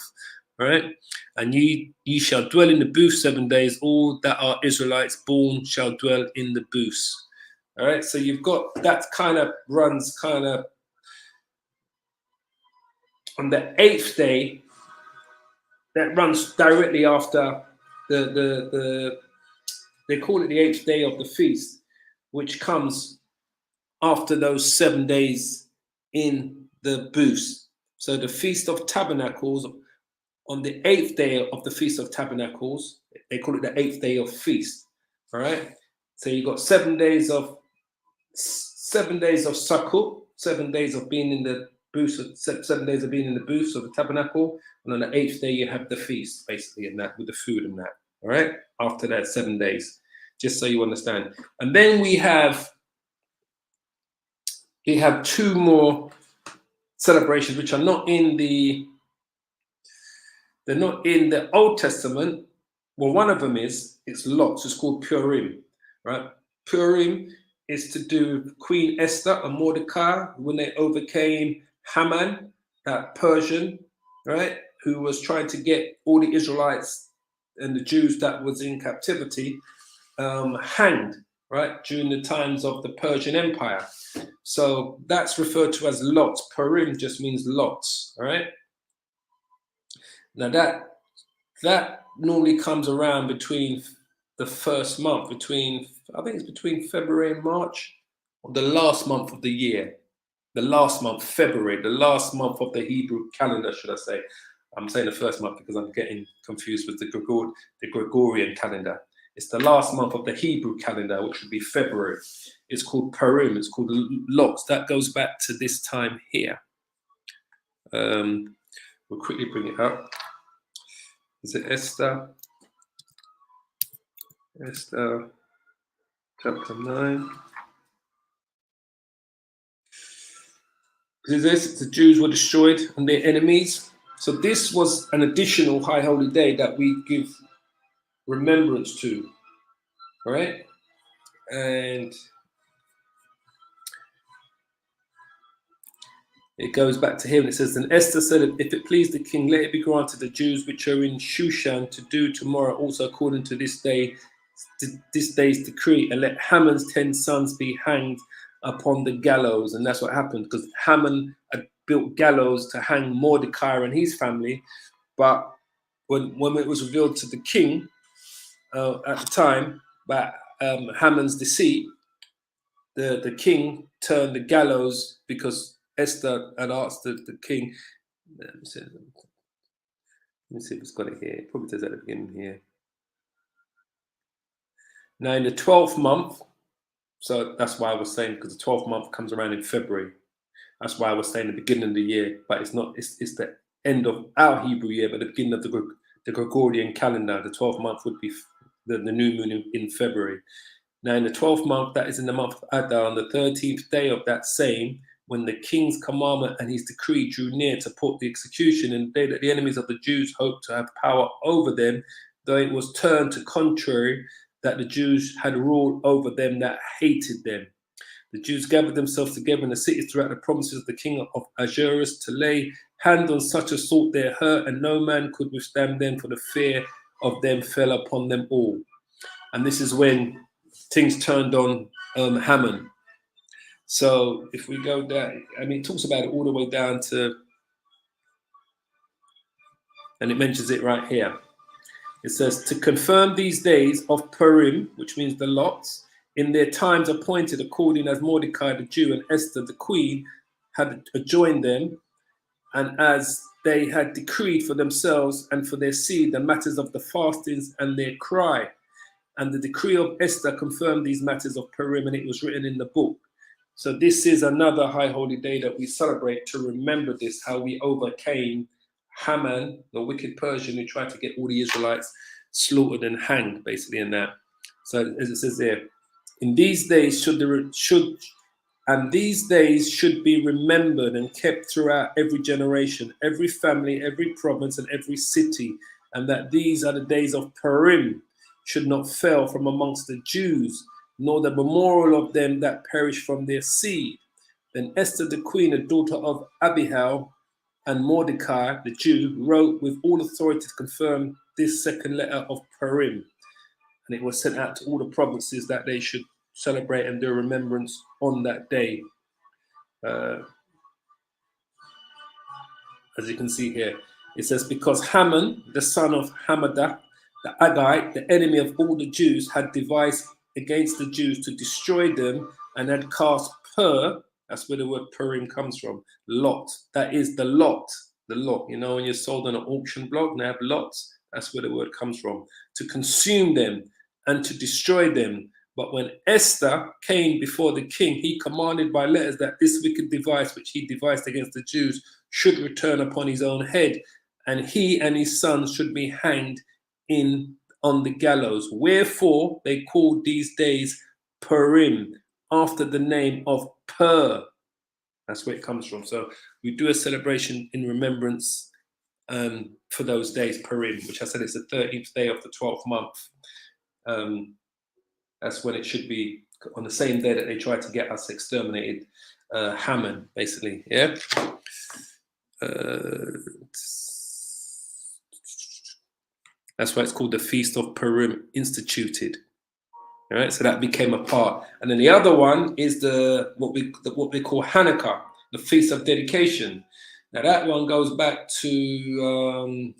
All right? And ye shall dwell in the booth 7 days. All that are Israelites born shall dwell in the booths. All right, so you've got that kind of runs kind of on the 8th day. That runs directly after the they call it the 8th day of the feast, which comes after those 7 days in the booths. So the Feast of Tabernacles, on the 8th day of the Feast of Tabernacles, they call it the 8th day of feast. All right, so you've got 7 days of Sukkot, 7 days of being in the booths, 7 days of being in the booths of the tabernacle, and on the 8th day you have the feast, basically, and that with the food and that. All right, after that 7 days, just so you understand. And then we have 2 more celebrations which are not in the Old Testament. Well, one of them it's lots. It's called Purim, right? Purim is to do with Queen Esther and Mordecai when they overcame Haman, that Persian, right, who was trying to get all the Israelites and the Jews that was in captivity hanged, right, during the times of the Persian Empire. So that's referred to as lots. Purim just means lots, all right? Now that normally comes around between the first month, I think it's between February and March, or the last month of the year. The last month, February, the last month of the Hebrew calendar, should I say. I'm saying the first month because I'm getting confused with the Gregorian calendar. It's the last month of the Hebrew calendar, which would be February. It's called Purim. It's called lots. That goes back to this time here. We'll quickly bring it up. Is it Esther? Esther, chapter 9. This, the Jews were destroyed and their enemies. So this was an additional high holy day that we give remembrance to. All right? And it goes back to here and it says, then Esther said, if it please the king, let it be granted the Jews which are in Shushan to do tomorrow also according to this day's decree, and let Haman's 10 sons be hanged upon the gallows. And that's what happened, because Haman had built gallows to hang Mordecai and his family. But when it was revealed to the king at the time by Haman's deceit, the king turned the gallows, because Esther had asked the king. Let me see if it's got it here. It probably says at the beginning here. Now in the 12th month, so that's why I was saying, because the 12th month comes around in February. That's why I was saying the beginning of the year, but it's not. It's the end of our Hebrew year, but the beginning of the Gregorian calendar. The 12th month would be the new moon in February. Now in the 12th month, that is in the month of Adar, on the 13th day of that same, when the king's commandment and his decree drew near to put the execution, in the day that the enemies of the Jews hoped to have power over them, though it was turned to contrary, that the Jews had ruled over them that hated them. The Jews gathered themselves together in the cities throughout the provinces of the king of Ahasuerus to lay hand on such as sought their hurt, and no man could withstand them, for the fear of them fell upon them all. And this is when things turned on Haman. So if we go down, I mean, it talks about it all the way down to, and it mentions it right here. It says, to confirm these days of Purim, which means the lots, in their times appointed according as Mordecai the Jew and Esther the queen had adjoined them, and as they had decreed for themselves and for their seed the matters of the fastings and their cry. And the decree of Esther confirmed these matters of Purim, and it was written in the book. So this is another high holy day that we celebrate to remember this, how we overcame Haman, the wicked Persian who tried to get all the Israelites slaughtered and hanged, basically, in that. So as it says there, in these days should be remembered and kept throughout every generation, every family, every province, and every city, and that these are the days of Purim, should not fail from amongst the Jews, nor the memorial of them that perish from their seed. Then Esther the queen, a daughter of Abihail, and Mordecai the Jew, wrote with all authority to confirm this second letter of Purim. And it was sent out to all the provinces that they should celebrate and do remembrance on that day. As you can see here, it says, because Haman, the son of Hammedatha, the Agagite, the enemy of all the Jews, had devised against the Jews to destroy them, and had cast that's where the word Purim comes from, lot. That is the lot. You know, when you're sold on an auction block and they have lots, that's where the word comes from. To consume them and to destroy them But when Esther came before the king, he commanded by letters that this wicked device which he devised against the Jews should return upon his own head, and he and his sons should be hanged on the gallows. Wherefore they called these days Purim, after the name of Pur. That's where it comes from. So we do a celebration in remembrance for those days, Purim, which I said it's the 13th day of the 12th month. That's when it should be on the same day that they tried to get us exterminated. Haman, basically, yeah. That's why it's called the Feast of Purim, instituted. All right, so that became a part, and then the other one is what we call Hanukkah, the Feast of Dedication. Now that one goes back to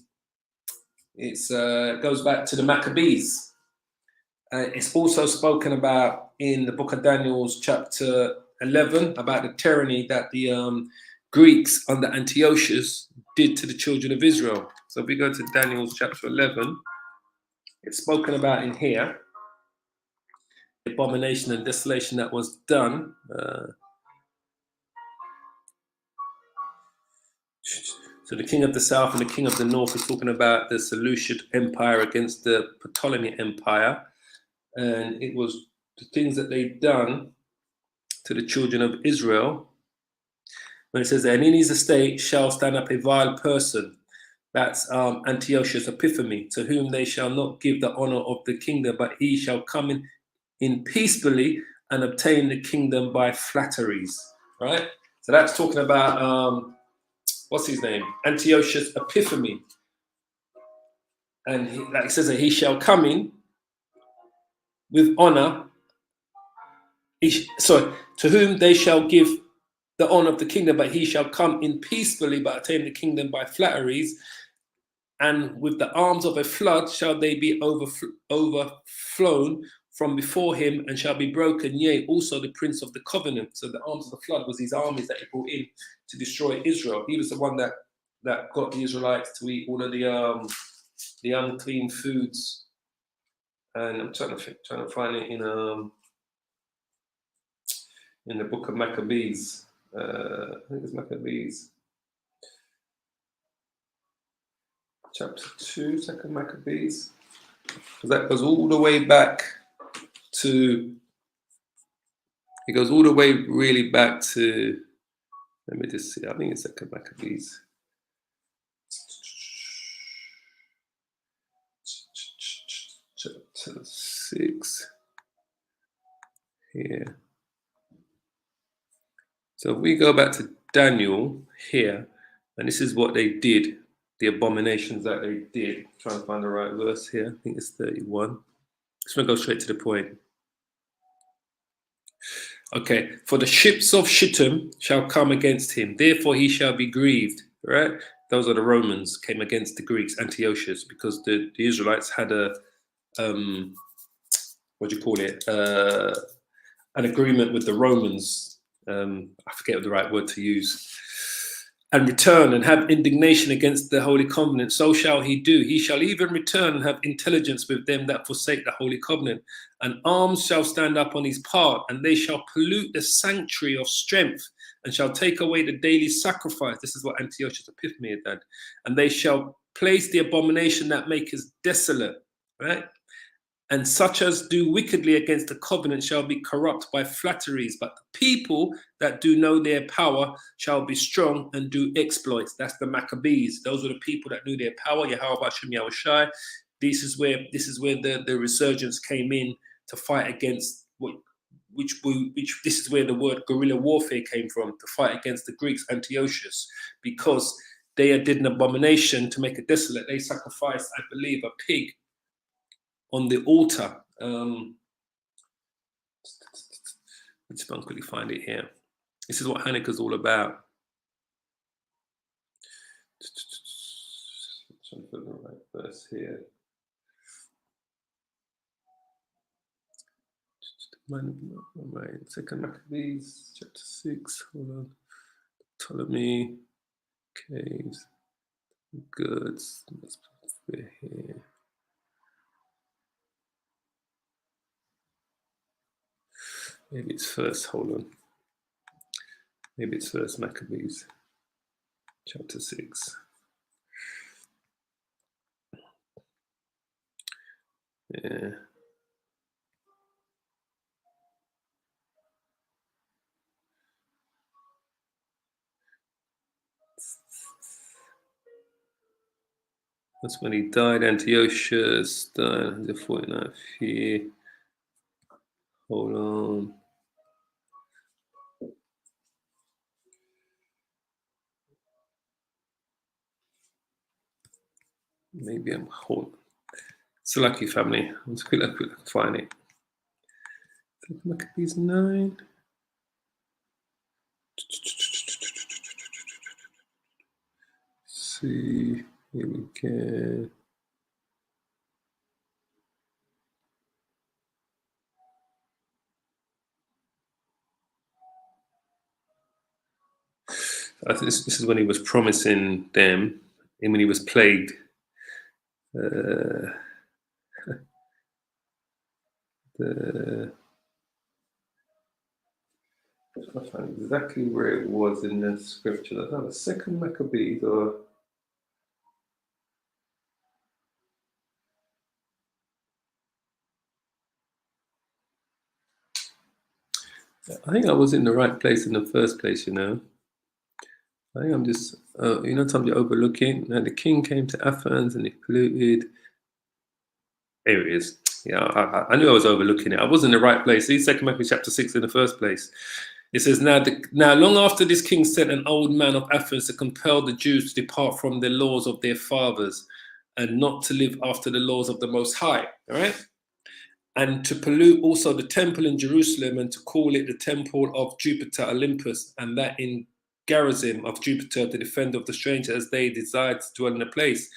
goes back to the Maccabees. It's also spoken about in the book of Daniel, chapter 11, about the tyranny that the Greeks under Antiochus did to the children of Israel. So if we go to Daniel chapter 11, it's spoken about in here, the abomination and desolation that was done. So the king of the south and the king of the north is talking about the Seleucid Empire against the Ptolemaic Empire. And it was the things that they'd done to the children of Israel. When it says, and in his estate shall stand up a vile person, that's Antiochus Epiphanes, to whom they shall not give the honor of the kingdom, but he shall come in peaceably and obtain the kingdom by flatteries. Right? So that's talking about, what's his name? Antiochus Epiphanes. And like it says that he shall come in with honor. To whom they shall give the honor of the kingdom, but he shall come in peacefully, but attain the kingdom by flatteries. And with the arms of a flood shall they be overflown from before him, and shall be broken. Yea, also the prince of the covenant. So the arms of the flood was these armies that he brought in to destroy Israel. He was the one that got the Israelites to eat all of the unclean foods. And I'm trying to find it in the book of Maccabees. I think it's Maccabees. Chapter 2, Second Maccabees. Because that goes all the way back to, it goes all the way really back to, let me just see, I think it's Second Maccabees. Chapter 6. Here. So if we go back to Daniel here, and this is what they did, the abominations that they did. Trying to find the right verse here. I think it's 31. Just going to go straight to the point. Okay. For the ships of Shittim shall come against him. Therefore he shall be grieved. Right? Those are the Romans came against the Greeks, Antiochus, because the Israelites had a, what do you call it? An agreement with the Romans. I forget the right word to use. And return and have indignation against the holy covenant, so shall he do. He shall even return and have intelligence with them that forsake the holy covenant. And arms shall stand up on his part, and they shall pollute the sanctuary of strength, and shall take away the daily sacrifice. This is what Antiochus Epiphanes had done. And they shall place the abomination that maketh desolate, right? And such as do wickedly against the covenant shall be corrupt by flatteries. But the people that do know their power shall be strong and do exploits. That's the Maccabees. Those were the people that knew their power. Yahweh Hashem Yahushai. This is where the resurgence came in to fight against which this is where the word guerrilla warfare came from, to fight against the Greeks, Antiochus, because they did an abomination to make it desolate. They sacrificed, I believe, a pig on the altar. Let's quickly find it here. This is what Hanukkah is all about. Trying to put the right verse here. Right, Second Maccabees, chapter 6. Hold on. Ptolemy, caves, goods. Let's put it here. Maybe it's first. Hold on. Maybe it's first Maccabees, chapter 6. Yeah. That's when he died. Antiochus died the 49th year. Hold on. Maybe I'm hold. It's a lucky family. Let's quickly find it. Maccabees 9. See, here we go. I think this is when he was promising them, and when he was plagued. I find exactly where it was in the scripture. I thought the second Maccabees, or I think I was in the right place in the first place. I think I'm just, sometimes you're overlooking. Now the king came to Athens and he polluted. There it is. Yeah, I knew I was overlooking it. I was in the right place. See, Second Maccabees chapter 6 in the first place. It says, now long after this king sent an old man of Athens to compel the Jews to depart from the laws of their fathers and not to live after the laws of the Most High. All right. And to pollute also the temple in Jerusalem and to call it the temple of Jupiter Olympus, and that in Gerizim of Jupiter, the defender of the stranger, as they desired to dwell in the place.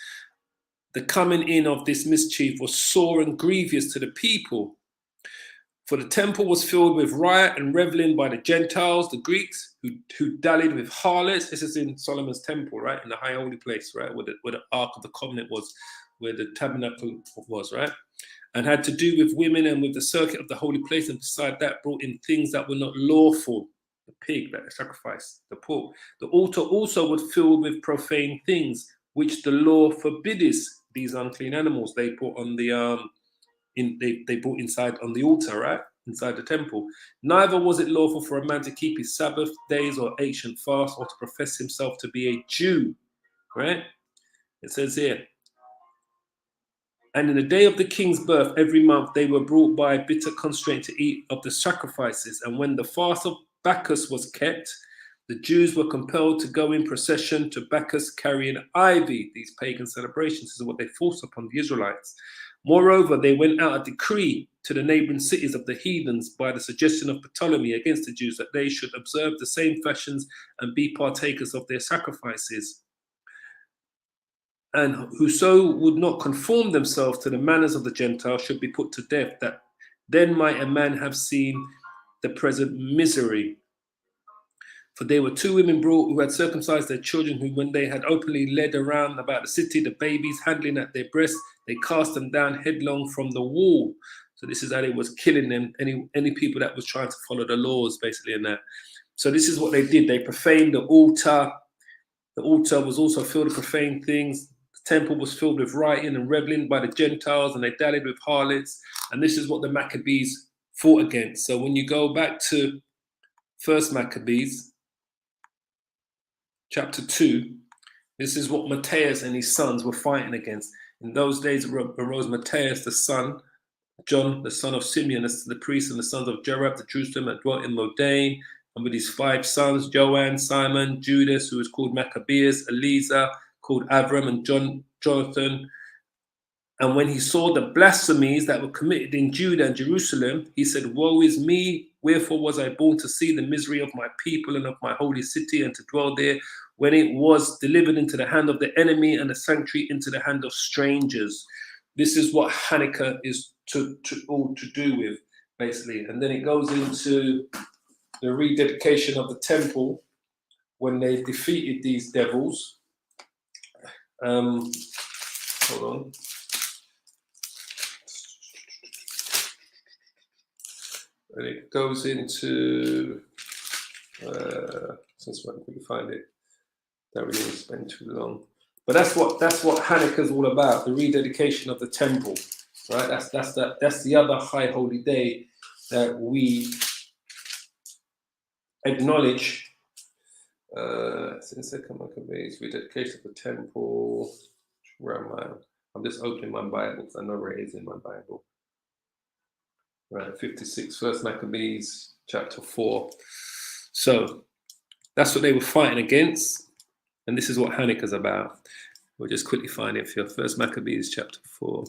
The coming in of this mischief was sore and grievous to the people. For the temple was filled with riot and reveling by the Gentiles, the Greeks, who dallied with harlots. This is in Solomon's temple, right? In the high holy place, right? Where the Ark of the Covenant was, where the tabernacle was, right? And had to do with women and with the circuit of the holy place, and beside that brought in things that were not lawful. The pig that sacrificed, the pork. The altar also was filled with profane things, which the law forbiddeth. These unclean animals they put on the they brought inside on the altar, right? Inside the temple. Neither was it lawful for a man to keep his Sabbath days or ancient fast or to profess himself to be a Jew, right? It says here, and in the day of the king's birth, every month they were brought by bitter constraint to eat of the sacrifices. And when the fast of Bacchus was kept, the Jews were compelled to go in procession to Bacchus carrying ivy. These pagan celebrations is what they forced upon the Israelites. Moreover, they went out a decree to the neighboring cities of the heathens by the suggestion of Ptolemy against the Jews that they should observe the same fashions and be partakers of their sacrifices. And whoso would not conform themselves to the manners of the Gentiles should be put to death, that then might a man have seen the present misery. For there were two women brought who had circumcised their children, who, when they had openly led around about the city the babies handling at their breasts, they cast them down headlong from the wall. So this is how they was killing them, any people that was trying to follow the laws, basically, and that. So this is what they did. They profaned the altar. The altar was also filled with profane things. The temple was filled with rioting and reveling by the Gentiles, and they dallied with harlots. And this is what the Maccabees fought against. So when you go back to First Maccabees, chapter 2, this is what Matthias and his sons were fighting against. In those days arose Matthias, the son, John, the son of Simeon, the priest, and the sons of Jerab, the Jerusalem, that dwelt in Modane, and with his 5 sons, Joanne, Simon, Judas, who was called Maccabeus, Eleazar, called Avram, and Jonathan. And when he saw the blasphemies that were committed in Judah and Jerusalem, he said, woe is me, wherefore was I born to see the misery of my people and of my holy city, and to dwell there, when it was delivered into the hand of the enemy, and the sanctuary into the hand of strangers. This is what Hanukkah is to do with, basically. And then it goes into the rededication of the temple when they defeated these devils. Hold on. and it goes into, since I can find it, don't really want to spend too long. But that's what Hanukkah is all about, the rededication of the temple, right? That's the other high holy day that we acknowledge. Since second Maccabees, rededication of the temple. Where am I? I'm just opening my Bible because I know where it is in my Bible. Right, 56, First Maccabees, chapter 4. So that's what they were fighting against, and this is what Hanukkah's about. We'll just quickly find it for First Maccabees, chapter 4.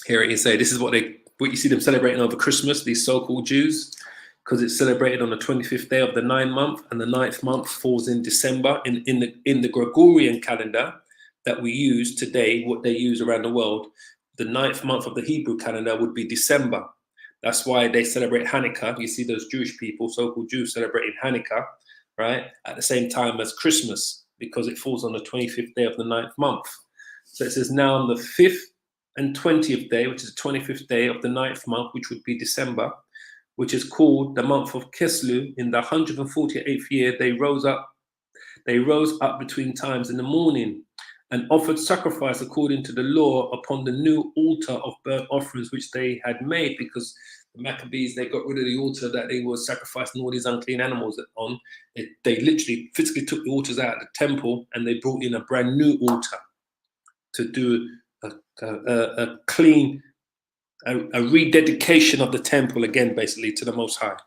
Here it is. This is what you see them celebrating over Christmas, these so-called Jews, because it's celebrated on the 25th day of the 9th month, and the 9th month falls in December. In the Gregorian calendar that we use today, what they use around the world, the 9th month of the Hebrew calendar would be December. That's why they celebrate Hanukkah. You see those Jewish people, so-called Jews, celebrating Hanukkah, right, at the same time as Christmas, because it falls on the 25th day of the 9th month. So it says, now on the 5th and 20th day, which is the 25th day of the 9th month, which would be December, which is called the month of Kislev, in the 148th year, they rose up between times in the morning and offered sacrifice according to the law upon the new altar of burnt offerings which they had made, because the Maccabees, they got rid of the altar that they were sacrificing all these unclean animals on. They literally physically took the altars out of the temple and they brought in a brand new altar to do a clean, a rededication of the temple again, basically, to the Most High.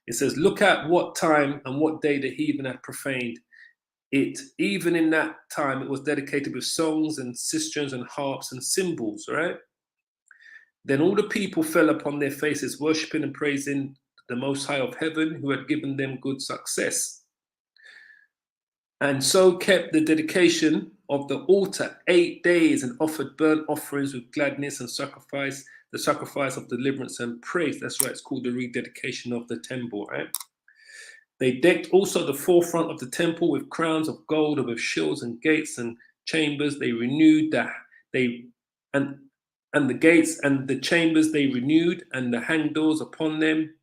It says, look at what time and what day the heathen had profaned it. Even in that time, it was dedicated with songs and cisterns and harps and cymbals, right? Then all the people fell upon their faces, worshipping and praising the Most High of heaven, who had given them good success. And so kept the dedication of the altar 8 days and offered burnt offerings with gladness and the sacrifice of deliverance and praise. That's why it's called the rededication of the temple, right? They decked also the forefront of the temple with crowns of gold and with shields and gates and chambers. They renewed and the gates and the chambers they renewed, and the hang doors upon them.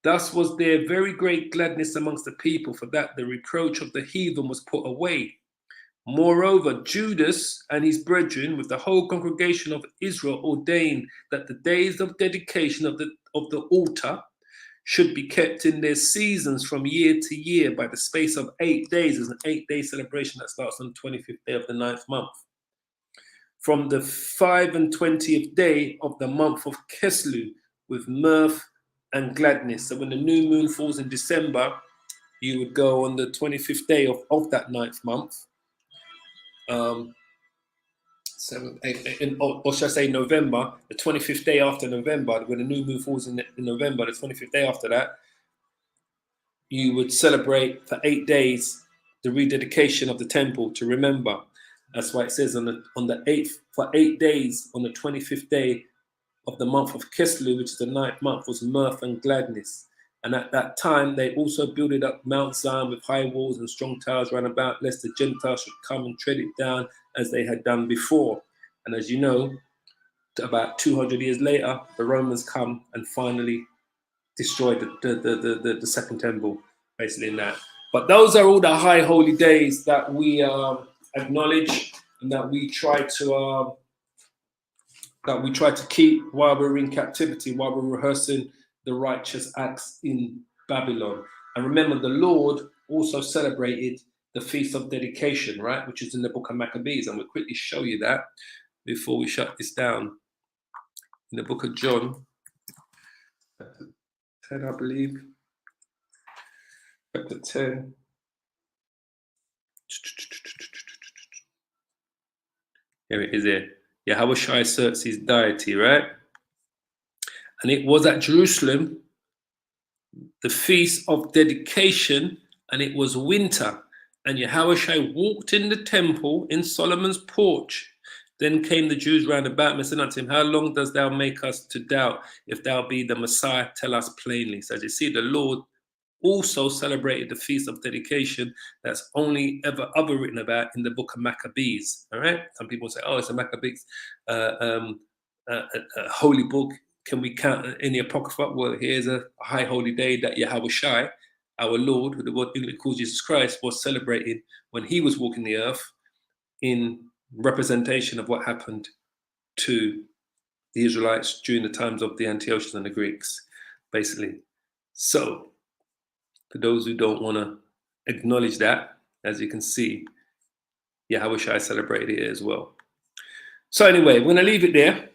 Thus was there very great gladness amongst the people, for that the reproach of the heathen was put away. Moreover, Judas and his brethren with the whole congregation of Israel ordained that the days of dedication of the altar should be kept in their seasons from year to year by the space of 8 days. There's an 8-day celebration that starts on the 25th day of the 9th month. From the 25th day of the month of Kislev, with mirth and gladness. So when the new moon falls in December, you would go on the 25th day of that 9th month. Or should I say November, the 25th day after November, when the new moon falls in November, the 25th day after that, you would celebrate for 8 days the rededication of the temple to remember. That's why it says on the 8th, for 8 days on the 25th day of the month of Kislev, which is the 9th month, was mirth and gladness. And at that time, they also builded up Mount Zion with high walls and strong towers round about, lest the Gentiles should come and tread it down as they had done before. And as you know, about 200 years later, the Romans come and finally destroyed the second temple, basically in that. But those are all the high holy days that we acknowledge and that we try to keep while we're in captivity, while we're rehearsing the righteous acts in Babylon. And remember, the Lord also celebrated the Feast of Dedication, right, which is in the book of Maccabees. And we'll quickly show you that before we shut this down. In the book of John, 10, I believe, chapter 10. Here it is here. Yahushua asserts his deity, right? And it was at Jerusalem, the feast of dedication, and it was winter. And Yahushua walked in the temple in Solomon's porch. Then came the Jews round about him and said unto him, how long dost thou make us to doubt? If thou be the Messiah, tell us plainly. So as you see, the Lord also celebrated the Feast of Dedication that's only ever written about in the book of Maccabees. All right. Some people say, oh, it's a Maccabees a holy book. Can we count any apocrypha? Well, here's a high holy day that Yahweh Shai, our Lord, who the word English calls Jesus Christ, was celebrating when he was walking the earth, in representation of what happened to the Israelites during the times of the Antiochians and the Greeks, basically. So, for those who don't want to acknowledge that, as you can see, Yahweh Shai celebrated it as well. So anyway, we're going to leave it there.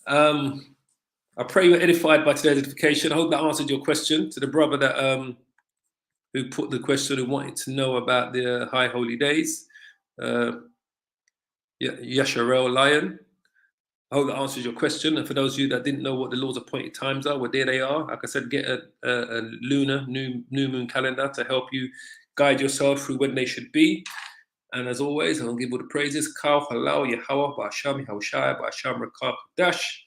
I pray you were edified by today's edification. I hope that answered your question. To the brother that who put the question, who wanted to know about the high holy days, Yasharel Lion. I hope that answers your question. And for those of you that didn't know what the Lord's appointed times are, well, there they are. Like I said, get a lunar new moon calendar to help you guide yourself through when they should be. And as always, I'm going to give all the praises. Kal, Halal, Yahweh, Ba'asham, Yahushai, Ba'asham, Rakah, Dash.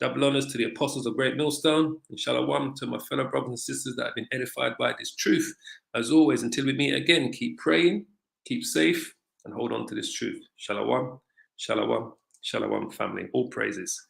Double honors to the apostles of Great Millstone. And shalom to my fellow brothers and sisters that have been edified by this truth. As always, until we meet again, keep praying, keep safe, and hold on to this truth. Shalom, shalom, shalom, family. All praises.